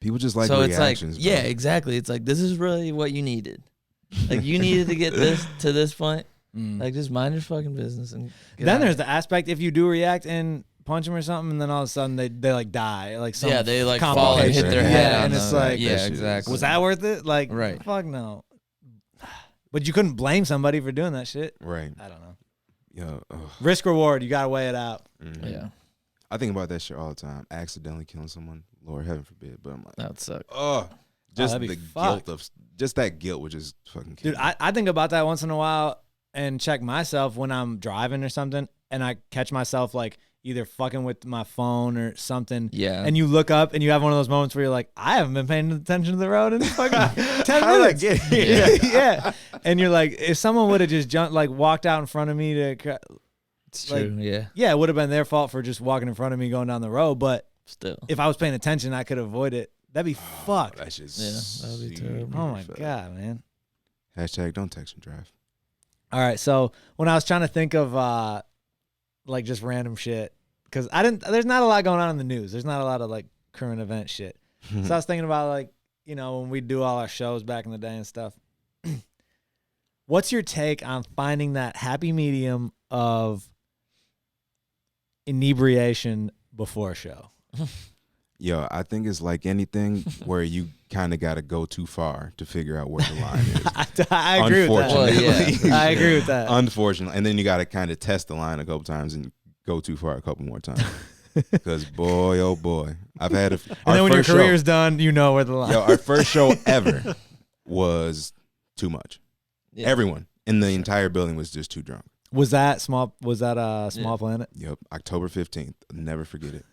People just like So it's like, reactions. yeah, bro. exactly. It's like, this is really what you needed. Like, you needed to get this to this point. Like, just mind your fucking business. And get Then out. there's the aspect if you do react and punch them or something, and then all of a sudden they like die, like some yeah, they like fall and hit complication. their Yeah, head. Yeah, on and it's the- like, yeah, that shit exactly. was that worth it? Like, Right. fuck no. But you couldn't blame somebody for doing that shit. Right. I don't know. Yo. Ugh. Risk reward, you gotta weigh it out. Mhm. Yeah, I think about that shit all the time. Accidentally killing someone, Lord heaven forbid. But I'm like, that would suck. oh, just that'd the be guilt fucked. of just that guilt would just fucking kill Dude, me. I think about that once in a while and check myself when I'm driving or something, and I catch myself like either fucking with my phone or something. Yeah. And you look up and you have one of those moments where you're like, I haven't been paying attention to the road in fucking 10 How did I minutes. get here? Yeah. And you're like, if someone would have just jumped, like walked out in front of me to, It's like- true. Yeah. yeah, it would have been their fault for just walking in front of me going down the road. But Still. if I was paying attention, I could avoid it. That'd be fucked. That shit's Yeah, that would be super terrible. Oh my fucked. God, man. Hashtag don't text and drive. All right, so when I was trying to think of like just random shit, because there's not a lot going on in the news. There's not a lot of like current event shit. So I was thinking about like, you know, when we do all our shows back in the day and stuff. What's your take on finding that happy medium of inebriation before a show? Yo, I think it's like anything where you kind of got to go too far to figure out where the line is. I agree with that. Well, yeah. I agree with that. Unfortunately. And then you got to kind of test the line a couple times and go too far a couple more times. Because boy, oh boy, I've had a. And then when your career's done, you know where the line. Yo, our first show ever was too much. Yeah. Everyone in the entire building was just too drunk. Was that Small Planet? Yep, October 15th. Never forget it.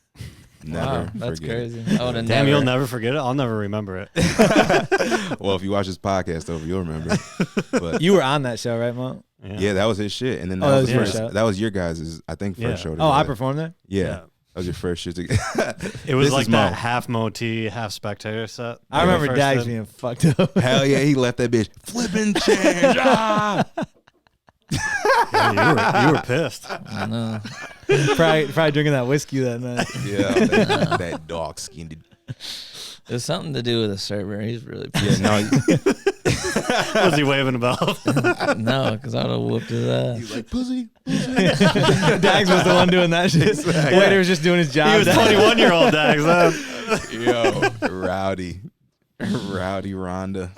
Wow, Never that's forget it. crazy. I would have Damn, never. you'll never forget it. I'll never remember it. Well, if you watch this podcast over, you'll remember. But You were on that show, right, Mo? yeah, that was his shit. And then that Oh, was that the was first. your show? That was your guys', I think, first Yeah. show. Oh, I together. performed there? Yeah, Yeah. that was your first shit. It was This like is that Mo. half Moe-T, half Spectator set. I that we remember first Dags did. being fucked up. Hell yeah, he left that bitch flipping change. Ah! Yeah, you were pissed. I know. probably drinking that whiskey that night. Yeah, that dark skinned. It's something to do with a server. He's really Yeah, no, Was he waving about? no, because I would have whooped his ass. he's like pussy. Dags was the one doing that shit. Exactly. Waiter was just doing his job. He was 21-year-old Dags. Yo, rowdy Rhonda.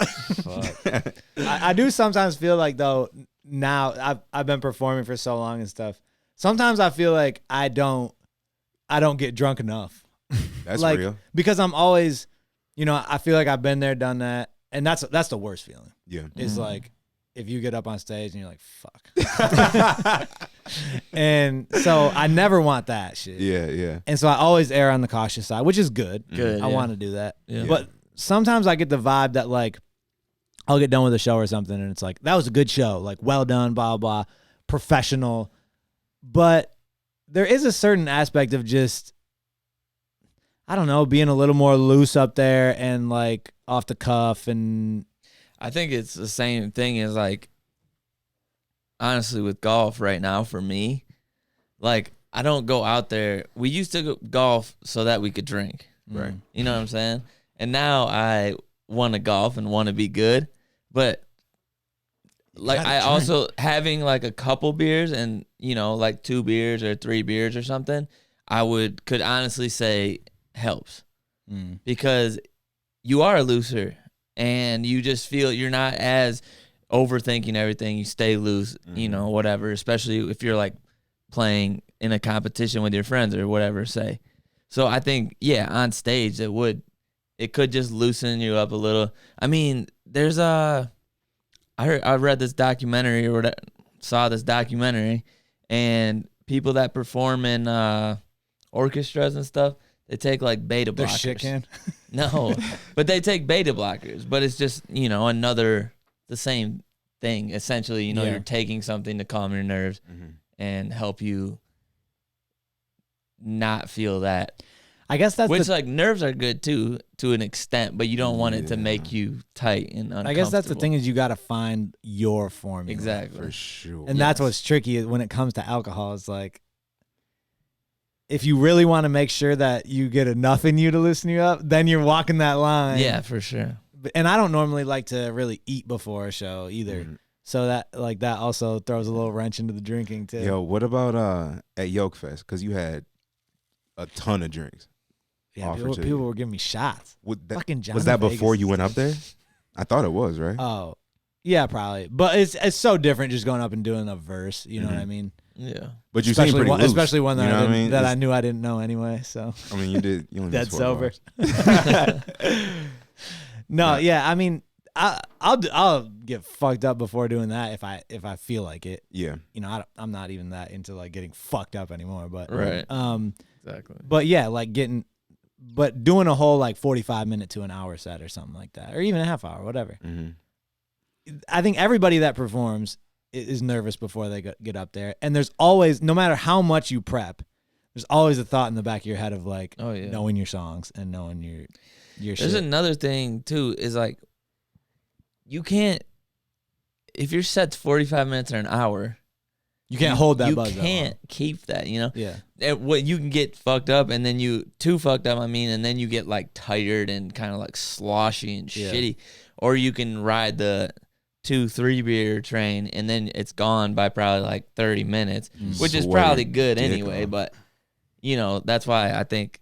Fuck. I do sometimes feel like though now I've been performing for so long and stuff. Sometimes I feel like I don't get drunk enough. That's like, real. Because I'm always, I feel like I've been there, done that, and that's the worst feeling. Yeah. Is like if you get up on stage and you're like, fuck. And so I never want that shit. Yeah. And so I always err on the cautious side, which is good. Good. I yeah. want to do that. Yeah. But sometimes I get the vibe that like I'll get done with a show or something and it's like, that was a good show. Like, well done, blah, blah, professional. But there is a certain aspect of just, I don't know, being a little more loose up there and like off the cuff. And I think it's the same thing as like, honestly, with golf right now for me, like I don't go out there. We used to go golf so that we could drink. Right. You know what I'm saying? And now I want to golf and want to be good. But like I also having like a couple beers and, like 2 beers or 3 beers or something, I could honestly say helps because you are looser and you just feel you're not as overthinking everything. You stay loose, whatever, especially if you're like playing in a competition with your friends or whatever, say. So I think, on stage it could just loosen you up a little. I mean, there's I read this documentary or saw this documentary, and people that perform in orchestras and stuff, they take like beta blockers. their shit can. No, but they take beta blockers. But it's just the same thing essentially. You're taking something to calm your nerves and help you not feel that. I guess that's Which like nerves are good too to an extent, but you don't want it to make you tight and uncomfortable. I guess that's the thing is you got to find your formula. Exactly. For sure. And that's what's tricky when it comes to alcohol. It's like, if you really want to make sure that you get enough in you to loosen you up, then you're walking that line. Yeah, for sure. And I don't normally like to really eat before a show either. So that also throws a little wrench into the drinking too. Yo, what about at Yoke Fest? Because you had a ton of drinks. Yeah, people were giving me shots. Fucking John was that Vegas. before you went up there? I thought it was, right? Oh, yeah, probably. But it's so different just going up and doing a verse. You know what I mean? Yeah. But you seem pretty loose. Especially one that, you know what I mean? that I knew I didn't know anyway. So I mean, you did. You only dead missed 12 sober. hours. No, yeah. I mean, I'll get fucked up before doing that if I feel like it. Yeah. I'm not even that into like getting fucked up anymore. But Right. Exactly. But yeah, like doing a whole like 45-minute to an hour set or something like that, or even a half hour, whatever. I think everybody that performs is nervous before they get up there, and there's always, no matter how much you prep, there's always a thought in the back of your head of like knowing your songs and knowing your There's shit. another thing too, is like you can't, if your set's 45 minutes or an hour, you can't hold that you buzz. can't keep that, Yeah. And what you can get fucked up, and then too fucked up, and then you get like tired and kind of like sloshy and shitty. Or you can ride the 2-3 beer train and then it's gone by probably like 30 minutes, which is probably good anyway. But that's why I think,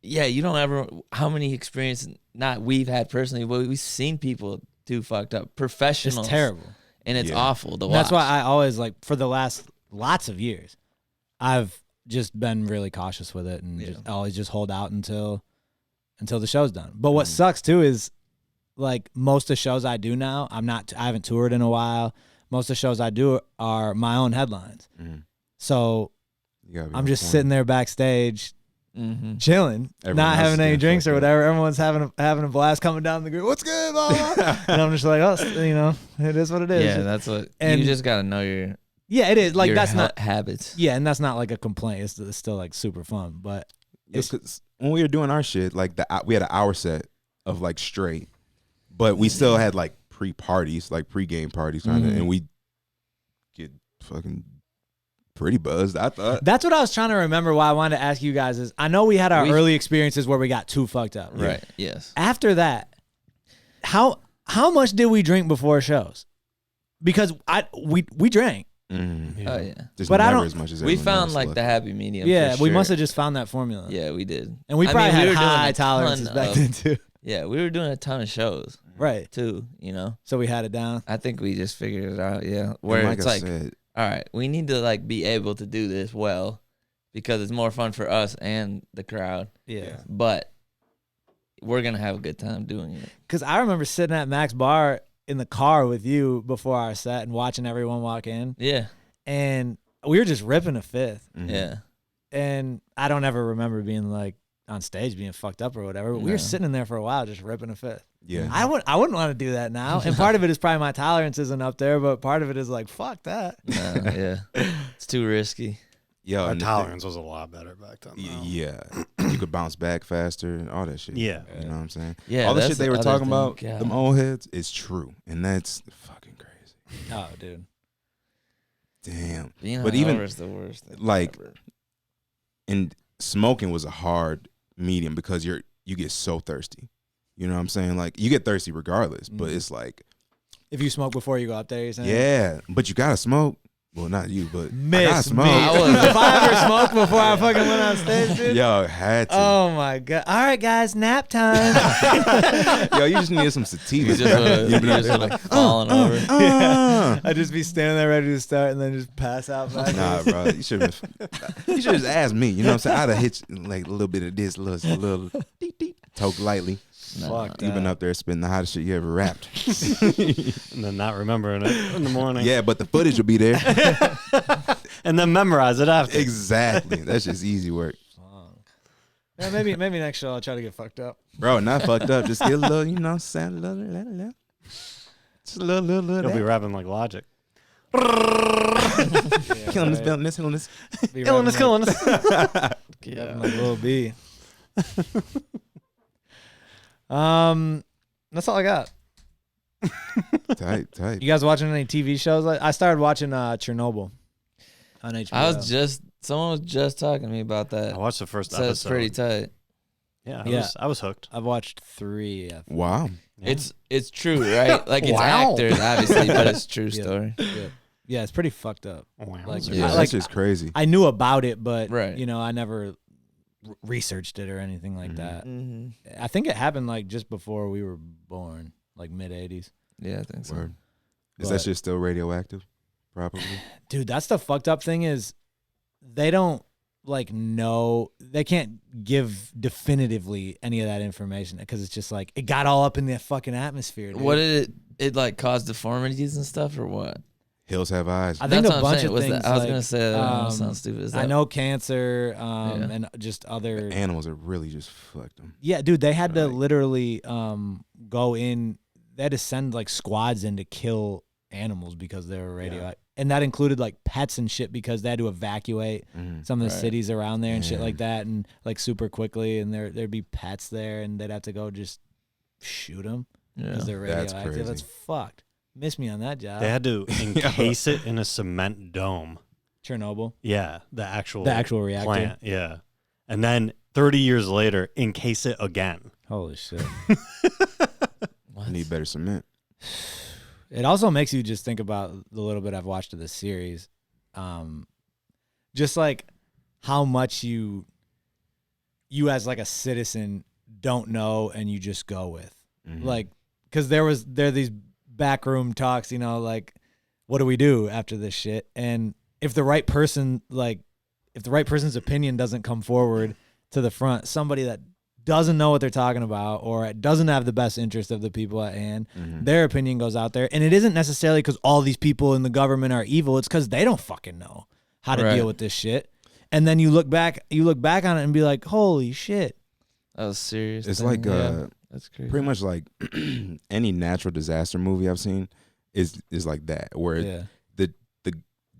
you don't ever, how many experiences, not we've had personally, but we've seen people too fucked up, professionals. It's terrible. And it's awful to watch. That's why I always, like, for the last lots of years, I've just been really cautious with it and just always just hold out until the show's done. But what sucks too is, like, most of the shows I do now, I haven't toured in a while. Most of the shows I do are my own headlines. So I'm just sitting there backstage, chilling, not having any drinks or whatever. Everyone's having a blast coming down the group. What's good? Blah, blah. And I'm just like, it is what it is. Yeah, that's what. And you just gotta know your. Yeah, it is. Like, your that's not habits. Yeah, and that's not like a complaint. It's still like super fun. But Cause when we were doing our shit, like we had an hour set of like straight, but we still had like pre-parties, like pre-game parties, kind of, and we get fucking pretty buzzed, I thought. That's what I was trying to remember. Why I wanted to ask you guys is I know we had our early experiences where we got too fucked up. Right. Yes. After that, how much did we drink before shows? Because we drank. Mm. Oh yeah. There's But never I don't- as much as We everyone found else, like the luckily. happy medium. Yeah, for we sure. must have just found that formula. Yeah, we did. And we I probably mean, we had were doing high a tolerances ton back of- then too. Yeah, we were doing a ton of shows Right. too. You know, So we had it down. I think we just figured it out. Yeah, And where like it's I like, said, all right, we need to like be able to do this well because it's more fun for us and the crowd. Yeah. But we're gonna have a good time doing it. Because I remember sitting at Mac's bar in the car with you before our set and watching everyone walk in. Yeah, And we were just ripping a fifth. mhm. yeah. And I don't ever remember being like on stage being fucked up or whatever. But we were No. sitting in there for a while just ripping a fifth. Yeah. I wouldn't want to do that now. And part of it is probably my tolerance isn't up there, but part of it is like, fuck that. No, yeah, it's too risky. Yo, Our and the tolerance was a lot better back then. thing- though. yeah. You could bounce back faster and all that shit. Yeah. You know what I'm saying? Yeah, all the that's shit they were other talking thing. about, God. them old heads, is true. And that's fucking crazy. Oh, dude. Damn. Being But even, hungover is the worst thing like, ever. And smoking was a hard medium because you get so thirsty. You know what I'm saying? Like, you get thirsty regardless, but it's like, If you smoke before you go up there, you're saying? yeah, but you gotta smoke. Well, not you, but I gotta Miss smoke. me. I was- If I ever smoked before I fucking went on stage, dude. Yo, had to. Oh my God. All right, guys, nap time. Yo, you just needed some sativa. You just would have fallen over. I'd just be standing there ready to start and then just pass out back. Nah, bro. You should have just asked me. You know what I'm saying? I'd have hit you, like a little bit of this, little deep, toke lightly. Fuck You've been that. up there spitting the hottest shit you ever rapped. And then not remembering it in the morning. Yeah, but the footage will be there. And then memorize it after. Exactly. That's just easy work. Yeah, maybe next show I'll try to get fucked up. Bro, not fucked up. Just get a little, you know, sound a little. Just a little. You'll be rapping like Logic. Killing this, killing this. Killing us, killing us. Yeah, like Lil B. That's all I got. Tight. You guys watching any TV shows? I started watching Chernobyl on HBO. Someone was just talking to me about that. I watched the first So episode. it's pretty tight. Yeah, Yeah. I was hooked. I've watched 3. I think. Wow. Yeah. It's true, right? Like it's Wow. actors, obviously, but it's true Yeah. story. Yeah, it's pretty fucked up. Wow. Like, Yeah, I that's just crazy. I knew about it, but Right. you know, I never researched it or anything like Mhm. that. Mm-hmm. I think it happened like just before we were born, like mid 80s. Yeah, I think so. Word. Is But- that shit still radioactive? Probably. Dude, that's the fucked up thing is they don't like know, they can't give definitively any of that information because it's just like it got all up in the fucking atmosphere. Dude. What did it like cause deformities and stuff or what? Hills have eyes. I think That's a what I'm bunch saying. of Was things. that, I was like, gonna say that sounds stupid. Is that I know cancer, Yeah. and just other. Animals are really just fucked them. Yeah, dude, they had to Right. literally go in. They had to send like squads in to kill animals because they were radioactive, and that included like pets and shit because they had to evacuate Mhm. some of the Right. cities around there and shit Yeah. like that, and like super quickly, and there'd be pets there, and they'd have to go just shoot them Yeah. because they're That's radioactive. crazy. That's fucked. Miss me on that job. They had to encase it in a cement dome. Chernobyl, Yeah, the actual reactor. plant. Yeah, and then 30 years later, encase it again. Holy shit. What? I need better cement. It also makes you just think about the little bit I've watched of this series. Just like how much you as like a citizen don't know and you just go with. Mhm. Like, because there are these backroom talks, you know, like, what do we do after this shit? And if the right person's opinion doesn't come forward to the front, somebody that doesn't know what they're talking about or doesn't have the best interest of the people at hand, Mhm. their opinion goes out there. And it isn't necessarily because all these people in the government are evil. It's because they don't fucking know how to Right. deal with this shit. And then you look back on it and be like, holy shit. That was serious. It's thing. like Yeah. That's crazy. pretty much like any natural disaster movie I've seen is like that, where Yeah. the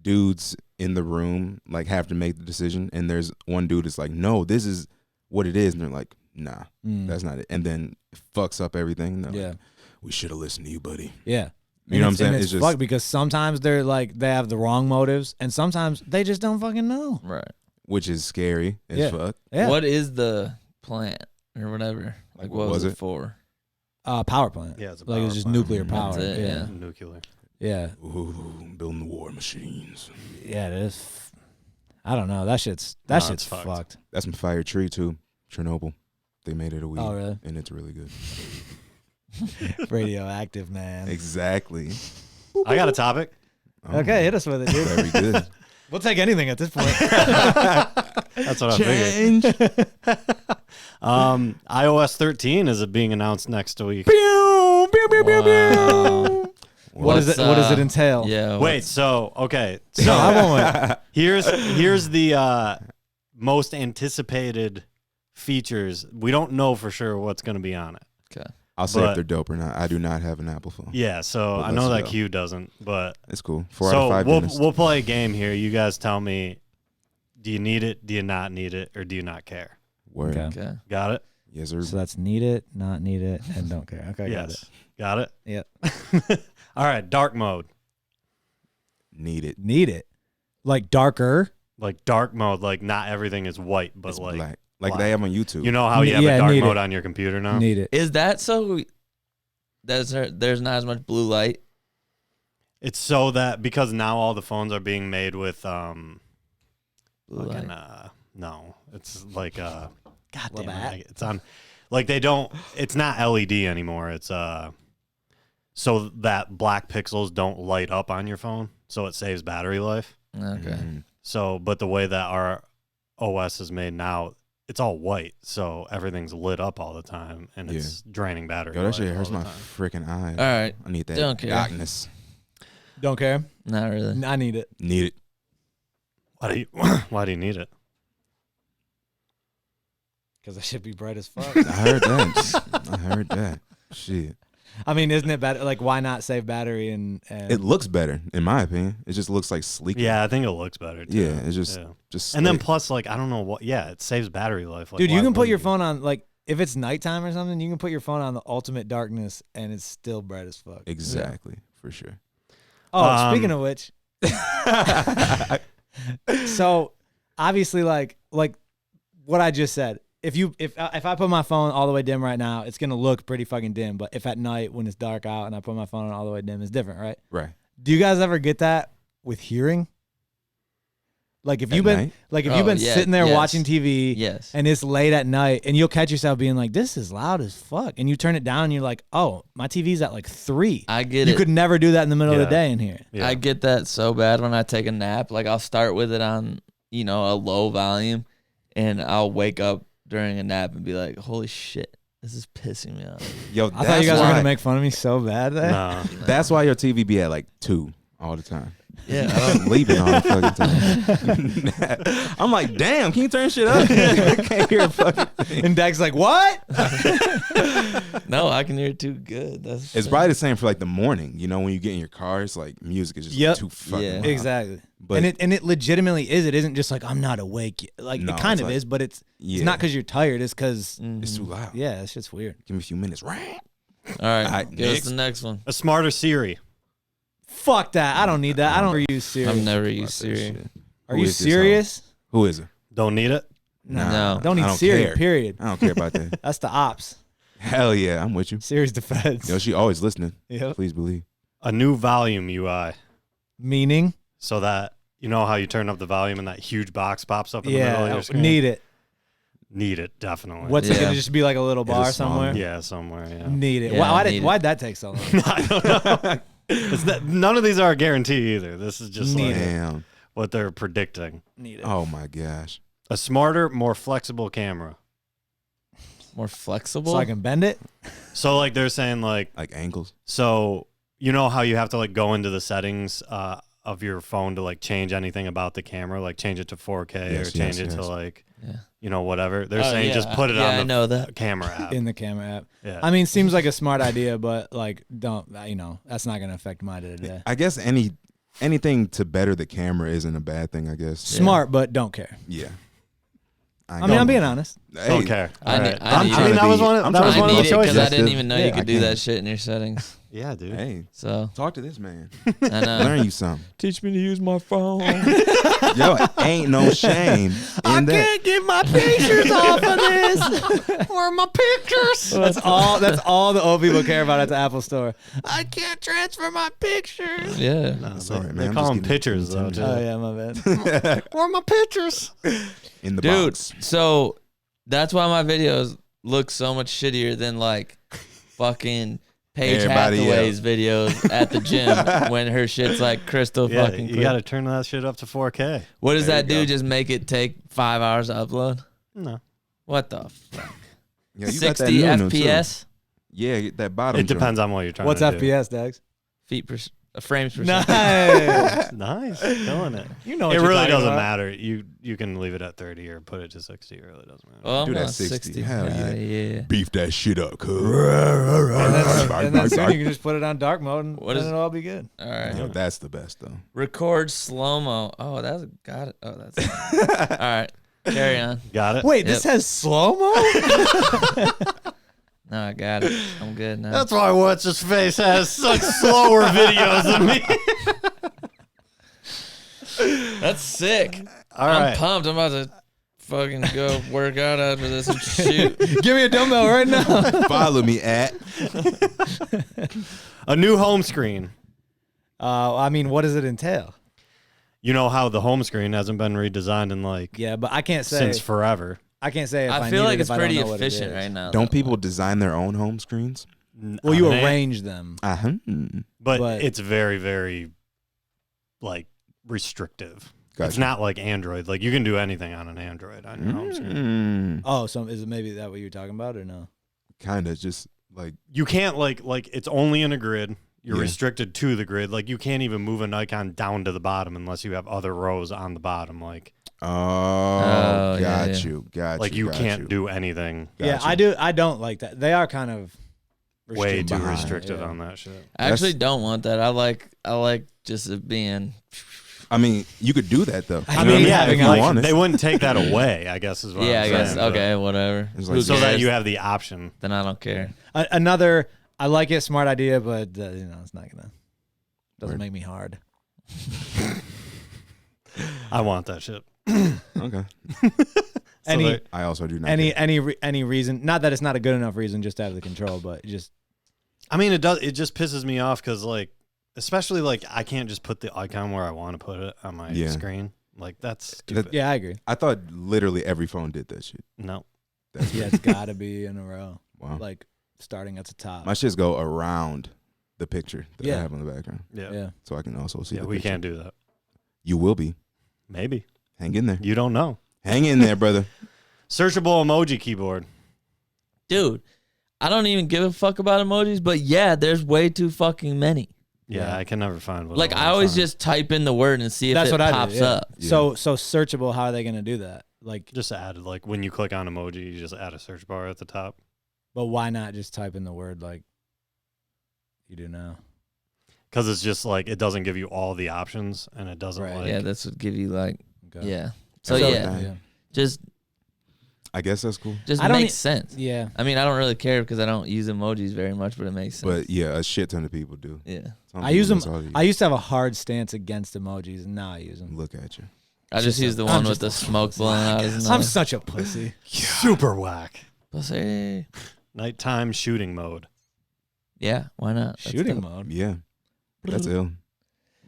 dudes in the room like have to make the decision, and there's one dude that's like, no, this is what it is, and they're like, nah, Mm. that's not it, and then it fucks up everything. And they're Yeah. like, we should have listened to you, buddy. Yeah. You know what I'm saying? And It's it's just fucked because sometimes they're like they have the wrong motives, and sometimes they just don't fucking know. Right. which is scary as Yeah. fuck. Yeah. What is the plant or whatever? Like, what was it for? Power plant. Yeah, it's a like power it's just plant. nuclear That's power. it, yeah. Nuclear. Yeah. Ooh, building the war machines. Yeah, it is. I don't know. That shit's it's fucked. fucked. That's some fire tree too. Chernobyl. They made it a weed. Oh, really? And it's really good. Radioactive, man. Exactly. I got a topic. Oh, Okay, hit us with it, dude. very good. We'll take anything at this point. That's what I figured. iOS 13 is being announced next week. Wow. What does it entail? Yeah. Wait, so okay, No, so I won't. here's the most anticipated features. We don't know for sure what's going to be on it. Okay. I'll say if But- they're dope or not. I do not have an Apple phone. Yeah, so But I know let's that go. Q doesn't, but It's cool. 4 out of 5 we'll dentists. we'll play a game here. You guys tell me, do you need it? Do you not need it? Or do you not care? Word. Okay. Okay. Got it? Yes, sir. So that's need it, not need it, and don't care. Okay, got it. Got it? Yep. All right, dark mode. Need it. Need it. Like darker. Like dark mode, like not everything is white, but It's like black. Like black. they have on YouTube. you know how you have Yeah, a dark need mode it. on your computer now? Need it. Is that so? There's not as much blue light. It's so that because now all the phones are being made with Blue fucking, light. no, it's like God damn Labatt? it, it's on like they don't. It's not LED anymore. It's so that black pixels don't light up on your phone, so it saves battery life. Okay. Mhm. So, but the way that our OS is made now, it's all white, so everything's lit up all the time, and it's draining battery. Yo, that life shit all hurts the my time. freaking eye. All right. I need that Don't care. darkness. Don't care. Not really. I need it. Need it. Why do you need it? Because I should be bright as fuck. I heard that. I heard that. Shit. I mean, isn't it better? Like, why not save battery and It looks better, in my opinion. It just looks like sleeker. Yeah, I think it looks better. Too. Yeah, it's just Yeah. just And then slick. plus, like, I don't know what. Yeah, it saves battery life. Like, dude, you why can put wouldn't your you? phone on, like, if it's nighttime or something, you can put your phone on the ultimate darkness and it's still bright as fuck. Exactly, for sure. Oh, speaking of which, so obviously, like what I just said, if I put my phone all the way dim right now, it's gonna look pretty fucking dim. But if at night when it's dark out and I put my phone on all the way dim, it's different, right? Right. Do you guys ever get that with hearing? Like if At you've been night? Yeah, sitting there yes. watching TV Yes. and it's late at night and you'll catch yourself being like, this is loud as fuck. And you turn it down and you're like, oh, my TV's at like 3. I get You it. could never do that in the middle of the Yeah. day in here. Yeah. I get that so bad when I take a nap. Like I'll start with it on, a low volume, and I'll wake up during a nap and be like, holy shit, this is pissing me off. Yo, I thought you guys were going to make fun of me so bad there. No. That's why your TV be at like 2 all the time. Yeah. I'm sleeping all the fucking time. I'm like, damn, can you turn shit up? I can't hear a fucking thing. And Dak's like, what? No, I can hear it too good. That's It's probably the same for like the morning. When you get in your car, it's like music is just Yep. too fucking Yeah. loud. Exactly. But and it legitimately is. It isn't just like, I'm not awake yet. Like, No, it kind it's of like- is, but it's yeah, not because you're tired. It's because, it's too loud. yeah, it's just weird. Give me a few minutes. All right, Alright, give us next. the next one. A smarter Siri. Fuck that. I don't need that. I don't use Siri. I've never Fuck used that Siri. shit. Are Who you is this serious? hoe? Who is it? Don't need it. No. Don't I need don't Siri, care. period. I don't care about that. That's the ops. Hell yeah, I'm with you. Siri's the feds. Yo, she always listening. Yep. Please believe. A new volume UI, Meaning? so that you know how you turn up the volume and that huge box pops up in the middle of Yeah. your screen. Need it. Need it definitely. What's it Yeah. going to just be like a little It is bar small. somewhere? Yeah, somewhere. Yeah. Need it. Yeah, need it. Why'd that take so long? I don't know. None of these are a guarantee either. This is just Need like it. Damn. what they're predicting. Need it. Oh my gosh. A smarter, more flexible camera. More flexible. So I can bend it? So like they're saying like, Like angles. so you know how you have to like go into the settings of your phone to like change anything about the camera, like change it to 4K Yes, or change yes, it to yes. like, Yeah. whatever. They're Oh, saying yeah. just put it Yeah, I on know the that. camera app. In the camera app. Yeah. I mean, seems like a smart idea, but like, don't, that's not going to affect my day to day. I guess anything to better the camera isn't a bad thing, I guess. Smart, but don't care. Yeah. I mean, I'm being honest. Don't care. I All need- right. I need I mean, it. that was one. I'm That was trying I one of need the it because choices. I didn't even know Yeah, you could I do can. that shit in your settings. Yeah, dude. Hey, So talk to this man. I know. Learn you something. Teach me to use my phone. Yo, ain't no shame in that. get my pictures off of this. Where are my pictures? That's all the old people care about at the Apple Store. I can't transfer my pictures. Yeah. No, That's all right, man. They I'm call just them getting pictures, though, too. Oh yeah, my bad. Where are my pictures? In the Dude, box. so that's why my videos look so much shittier than like fucking Paige Everybody Hathaway's videos at the gym when her shit's like crystal Yeah, fucking you clear. got to turn that shit up to 4K. What does There that you do? go. Just make it take 5 hours to upload? No. What the fuck? Yeah, you got that 60 new too. FPS? Yeah, get that bottom. It depends on what you're trying What's to do. FPS, Dags? Frames per second. Nice. Nice. Killing it. You know, It really doesn't matter. You can leave it at 30 or put it to 60. It really doesn't matter. Well, Do I'm that on 60. Hell yeah. yeah. Beef that shit up, cuz. And then soon you can just put it on dark mode and What then is- it'll all be good. All right. Yo, that's the best though. Record slow mo. Oh, that's got it. Oh, that's all right. Carry on. Got it? Wait, this has slow mo? No, I got it. I'm good now. That's why What's His Face has such slower videos than me. That's sick. All I'm right. pumped. I'm about to fucking go work out after this and shoot. Give me a dumbbell right now. Follow me at. A new home screen. I mean, what does it entail? You know how the home screen hasn't been redesigned in like Yeah, but I can't say. since forever. I can't say if I feel need like it it's if I don't pretty know what it efficient is. right now. Don't though. people design their own home screens? Well, you I mean, arrange them. Uh-huh. but but- it's very, very like restrictive. It's Gotcha. not like Android. Like you can do anything on an Android on your home screen. Oh, so is it maybe that what you're talking about or no? Kind of just like You can't like it's only in a grid. You're Yeah. restricted to the grid. Like you can't even move an icon down to the bottom unless you have other rows on the bottom. Like Oh, yeah, got yeah. you, got like you, you got can't you. do anything. Yeah, Gotcha. I do. I don't like that. They are kind of Way too behind, restricted yeah. on that shit. I actually don't want that. I like just it being. I mean, you could do that though. I You know mean, what yeah, if you like, want it. they wouldn't take that away. I guess is what Yeah, I'm I guess. saying, but- Okay, whatever. It's like- Who So that cares? you have the option. Then I don't care. Another. I like it. Smart idea, but it's not gonna. Doesn't Word. make me hard. I want that shit. Okay. So Any they- I also do not. any care. any reason? Not that it's not a good enough reason just to have the control, but just I mean, it does. It just pisses me off because, like, especially like I can't just put the icon where I want to put it on my Yeah. screen. Like that's stupid. yeah, I agree. I thought literally every phone did that shit. No, That's Yeah, it's got to be in a row, wow. like starting at the top. My shits go around the picture that I Yeah. have on the background, yeah, yeah. so I can also see. yeah. the We picture. can't do that. You will be. Maybe Hang in there. you don't know. Hang in there, brother. Searchable emoji keyboard. Dude, I don't even give a fuck about emojis, but yeah, there's way too fucking many. Yeah, Yeah. I can never find one. Like I always just type in the word and see if That's it what I pops do. Yeah. up. Yeah. So searchable. How are they gonna do that? Like, just add like when you click on emoji, you just add a search bar at the top. but why not just type in the word like you do now? Because it's just like it doesn't give you all the options, and it doesn't Right. like. Yeah, that's what give you like Okay. yeah. So That's yeah, okay. Yeah. just I guess that's cool. just I don't makes e- sense. Yeah. I mean, I don't really care because I don't use emojis very much, but it makes sense. But yeah, a shit ton of people do. yeah, Some I use people, them. that's all you- I used to have a hard stance against emojis, and now I use them. Look at you. I just use the I'm one with just the smoke blowing out his I'm nose. such a pussy. Super whack. Pussy. Nighttime shooting mode. Yeah, why not? That's Shooting dope. mode. Yeah, that's ill.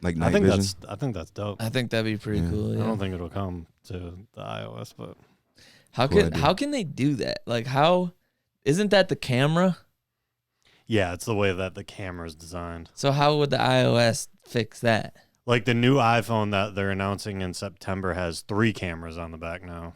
Like I night think vision. that's dope. I think that'd be pretty Yeah. cool. I Yeah. don't think it'll come to the iOS, but How Cool can idea. how can they do that? Like how isn't that the camera? yeah, it's the way that the camera's designed. So how would the iOS fix that? Like the new iPhone that they're announcing in September has 3 cameras on the back now.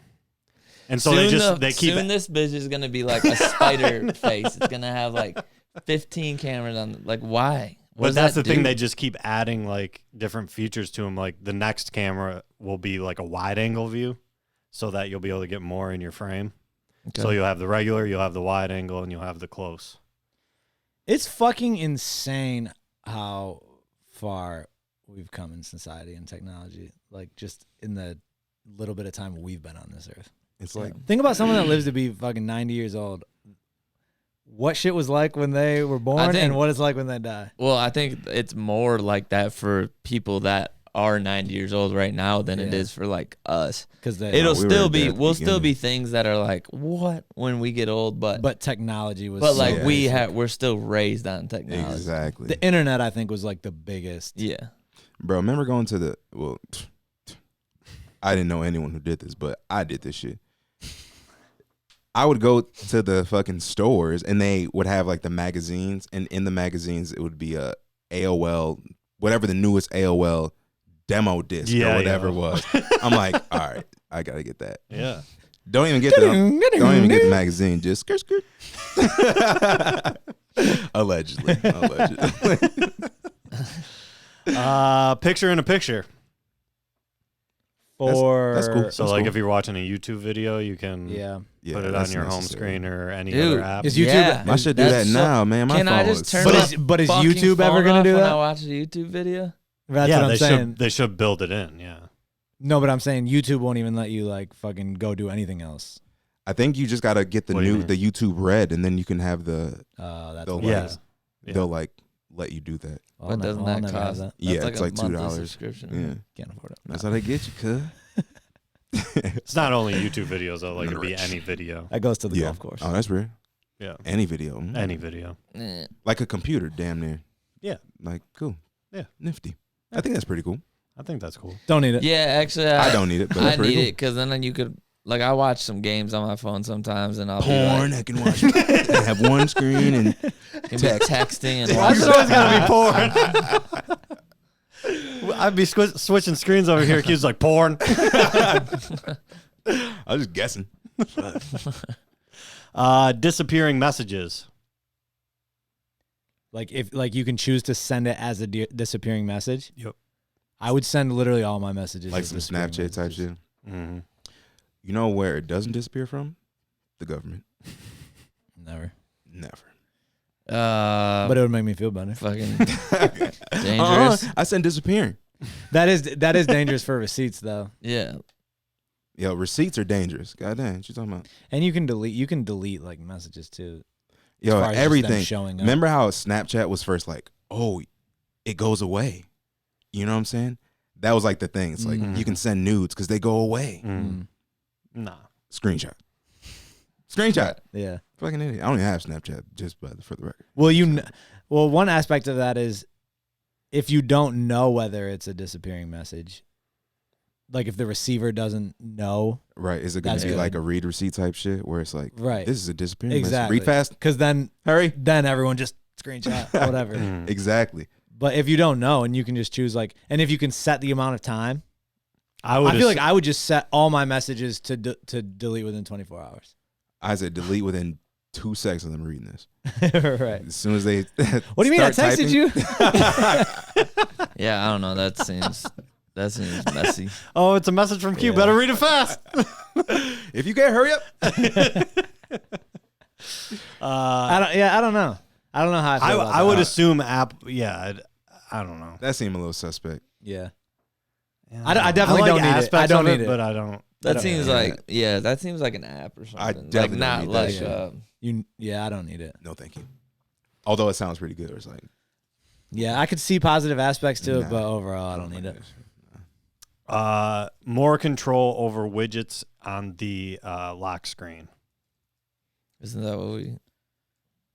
And so they keep soon this bitch is gonna be like a spider face. It's gonna have like 15 cameras on. Like why? What But does that's that the thing. do? They just keep adding like different features to them. Like the next camera will be like a wide angle view, so that you'll be able to get more in your frame. Okay. So you'll have the regular, you'll have the wide angle, and you'll have the close. It's fucking insane how far we've come in society and technology. Like just in the little bit of time we've been on this earth. It's like Think about someone that lives to be fucking 90 years old. What shit was like when they were born and what it's like when they die. Well, I think it's more like that for people that are 90 years old right now than it is for like us. Because we'll still be things that are like, what when we get old, but technology was. But like we're still raised on technology. Exactly. The internet, I think, was like the biggest. Yeah, bro. Remember going to I didn't know anyone who did this, but I did this shit. I would go to the fucking stores and they would have like the magazines, and in the magazines it would be a AOL, whatever the newest AOL demo disc or whatever it was. I'm like, all right, I gotta get that. Yeah. Don't even get the magazine. Just skirt. Allegedly. Picture in a picture. That's cool. So like if you're watching a YouTube video, you can put it on your home screen or any other app. Is YouTube? I should do that now, man. My can phone I just turn but is YouTube ever gonna do that? When I watch a YouTube video? That's what I'm saying. They should build it in. Yeah. No, but I'm saying YouTube won't even let you like fucking go do anything else. I think you just gotta get the YouTube Red, and then you can have the. They'll like let you do that. But doesn't that cost? That. Yeah, it's like $2. Subscription. Yeah, can't afford it. That's how they get you, cuz. It's not only YouTube videos though. Like it'd be any video. That goes to the golf course. Oh, that's weird. Yeah. Any video. Any video. Like a computer, damn near. Yeah. Like cool. Yeah. Nifty. I think that's pretty cool. I think that's cool. Don't need it. Yeah, actually, I don't need it, but I need it because then you could. Like I watch some games on my phone sometimes, and I'll porn. Be like, I can watch. I have one screen and texting and. That's always gotta be porn. I'd be switching screens over here. Kids like porn. I was just guessing. Disappearing messages. Like if you can choose to send it as a disappearing message. Yep. I would send literally all my messages. Like some Snapchat type shit. Mm-hmm. You know where it doesn't disappear from? The government. Never. But it would make me feel better. Fucking dangerous. I said disappearing. That is dangerous for receipts though. Yeah. Yo, receipts are dangerous. God damn, what you talking about? And you can delete like messages too. Yo, everything. Showing up. Remember how Snapchat was first like, oh, it goes away. You know what I'm saying? That was like the thing. It's like you can send nudes because they go away. Nah. Screenshot. Yeah. Fucking idiot. I don't even have Snapchat, just for the record. Well, one aspect of that is if you don't know whether it's a disappearing message, like if the receiver doesn't know. Right. Is it going to be like a read receipt type shit where it's like, this is a disappearing message. Read fast. Because then hurry. Everyone just screenshot, whatever. Exactly. But if you don't know and you can just choose and if you can set the amount of time, I feel like I would just set all my messages to delete within 24 hours. I said delete within 2 seconds of them reading this. Right. As soon as they What do you mean? I texted you? Yeah, I don't know. That seems messy. Oh, it's a message from Q. Better read it fast. If you can't, hurry up. I don't know. I don't know how I feel about I would assume app. Yeah, I don't know. That seemed a little suspect. Yeah. Yeah, I definitely don't need it. I don't need it, but I don't. That seems like that seems like an app or something. I definitely not don't like need that I don't need it. No, thank you. Although it sounds pretty good. It's like I could see positive aspects to it, but overall, I don't need it. More control over widgets on the lock screen. Isn't that what we?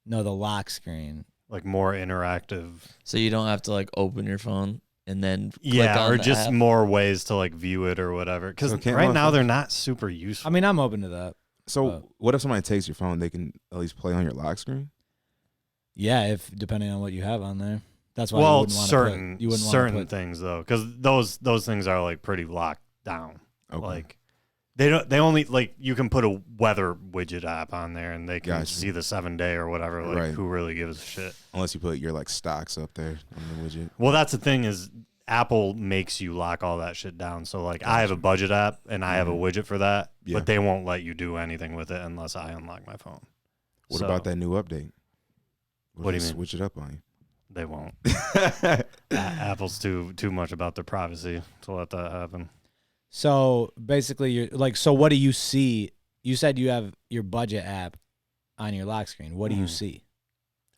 No, the lock screen. Like more interactive. So you don't have to like open your phone and then click on or the just app? more ways to like view it or whatever. Because right now they're not super useful. I mean, I'm open to that. So what if somebody takes your phone? They can at least play on your lock screen. Yeah, if depending on what you have on there. That's why. Well, you wouldn't want certain things though, because those things are like pretty locked down. Okay. Like they only like you can put a weather widget app on there and they can see the 7-day or whatever. Like who really gives a shit? Unless you put your like stocks up there on the widget. Well, that's the thing is Apple makes you lock all that shit down. So like I have a budget app and I have a widget for that, but they won't let you do anything with it unless I unlock my phone. What about that new update? What do you mean? Switch it up on you. They won't. Apple's too much about their privacy to let that happen. So basically, you're like, so what do you see? You said you have your budget app on your lock screen. What do you see?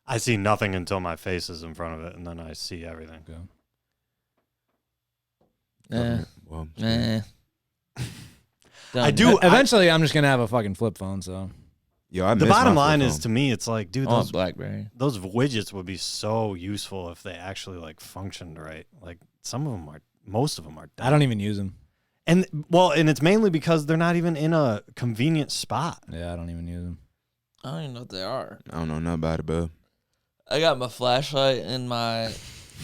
I see nothing until my face is in front of it, and then I see everything. Well, I do. Eventually, I'm just gonna have a fucking flip phone. So Yo, I The miss bottom my line flip is, phone. to me, it's like, dude, Oh, BlackBerry. those widgets would be so useful if they actually like functioned right. Like some of them are, most of them are. I don't even use them. And it's mainly because they're not even in a convenient spot. Yeah, I don't even use them. I don't even know what they are. I don't know nothing about it, bro. I got my flashlight in my.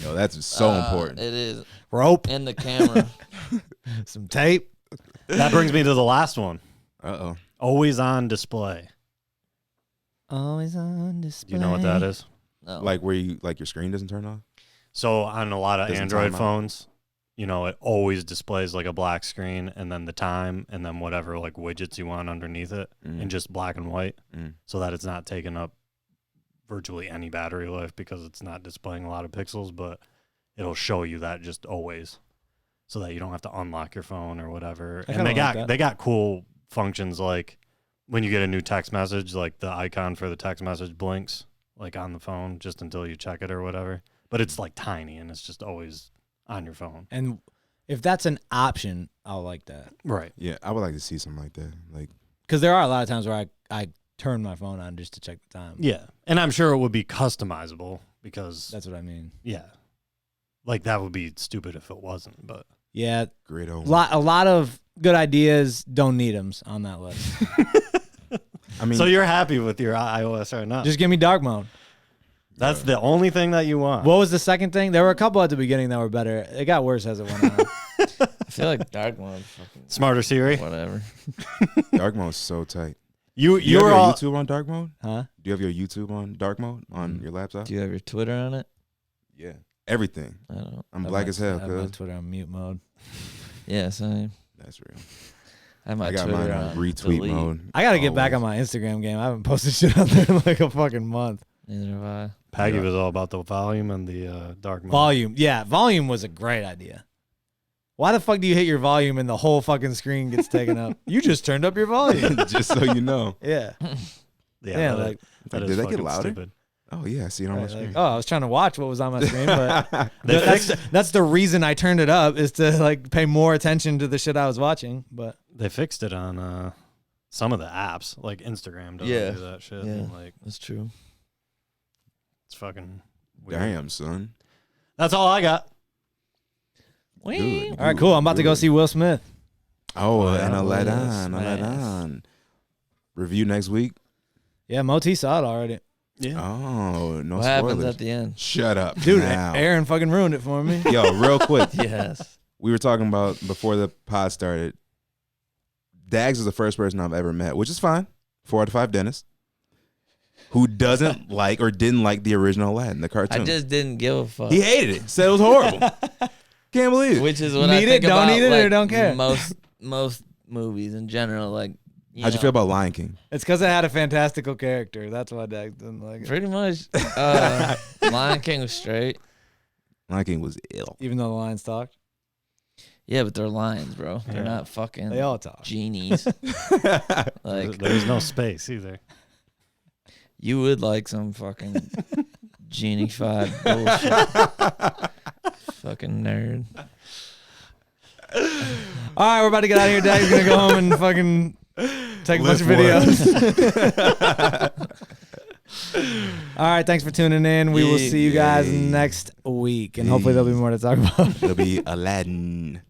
Yo, that's so important. It is Rope, in the camera. some tape. That brings me to the last one. Uh-oh. Always on display. Always on display. Do you know what that is? No. Like where you like your screen doesn't turn off? So on a lot of Doesn't Android time out. phones, you know, it always displays like a black screen and then the time and then whatever like widgets you want underneath it in just black and white so that it's not taking up virtually any battery life because it's not displaying a lot of pixels, but it'll show you that just always so that you don't have to unlock your phone or whatever. I And kinda they got cool functions like when you get a new text message, like the icon for the text message blinks like on the phone just until you check it or whatever. But it's like tiny and it's just always on your phone. And if that's an option, I'll like that. Right. Yeah, I would like to see something like that. Like, Because there are a lot of times where I turn my phone on just to check the time. Yeah. And I'm sure it would be customizable because, That's what I mean. yeah. Like that would be stupid if it wasn't, but. Yeah, great a old. lot of good ideas, don't need them on that list. I mean, So you're happy with your iOS right now? Just give me dark mode. That's the only thing that you want. What was the second thing? There were a couple at the beginning that were better. It got worse as it went on. I feel like dark mode. Fucking Smarter Siri. whatever. dark mode's so tight. You Do you have were your all YouTube on dark mode? Huh? Do you have your YouTube on dark mode on your laptop? Do you have your Twitter on it? Yeah, everything. I don't know. I'm black as hell, I have my cuz. Twitter on mute mode. Yeah, same. That's real. I have my I got Twitter mine on retweet delete. mode. I got to get back on always. my Instagram game. I haven't posted shit on there in like a fucking month. Neither have I. Peggy Yeah. was all about the volume and the dark mode. Volume. Yeah, volume was a great idea. Why the fuck do you hit your volume and the whole fucking screen gets taken up? You just turned up your volume. Just so you know. Yeah. Yeah, like, that Did is that get fucking louder? stupid. Oh yeah, I see it on my right, screen. like, oh, I was trying to watch what was on my screen, but They that's the reason I turned it up is to like pay more attention to the shit I was watching. But They fixed it on some of the apps, like Instagram doesn't Yeah. do that shit. Yeah. And, like That's true. it's fucking weird. Damn, son. That's all I got. Good. all right, cool. I'm about to go see Will Smith. Oh, Oh, and yeah. I let Will on. I let Smith. on. Review next week. Yeah, Moe-T saw it already. Yeah. Oh, no what spoilers. happens at the end? Shut up, Dude, now. Aaron fucking ruined it for me. Yo, real quick. Yes. We were talking about before the pod started. Dags is the first person I've ever met, which is fine. 4 out of 5 dentists who doesn't like or didn't like the original Aladdin, the cartoon. I just didn't give a fuck. He hated it. Said it was horrible. Can't believe it. Which is what Need I it, think don't about. need it, or like, don't care? Most movies in general, like. How'd you feel about Lion King? It's because it had a fantastical character. That's why Dax didn't like it. Pretty much. Lion King was straight. Lion King was ill. Even though the lions talked. Yeah, but they're lions, bro. They're Yeah. not fucking They all talk. genies. Like There's no space either. you would like some fucking genie-fied bullshit. Fucking nerd. All right, we're about to get out of here. Dad's going to go home and fucking take a bunch of videos. All right, thanks for tuning in. We will see you guys Yay. next week. And hopefully there'll be more to talk about. It'll be Aladdin.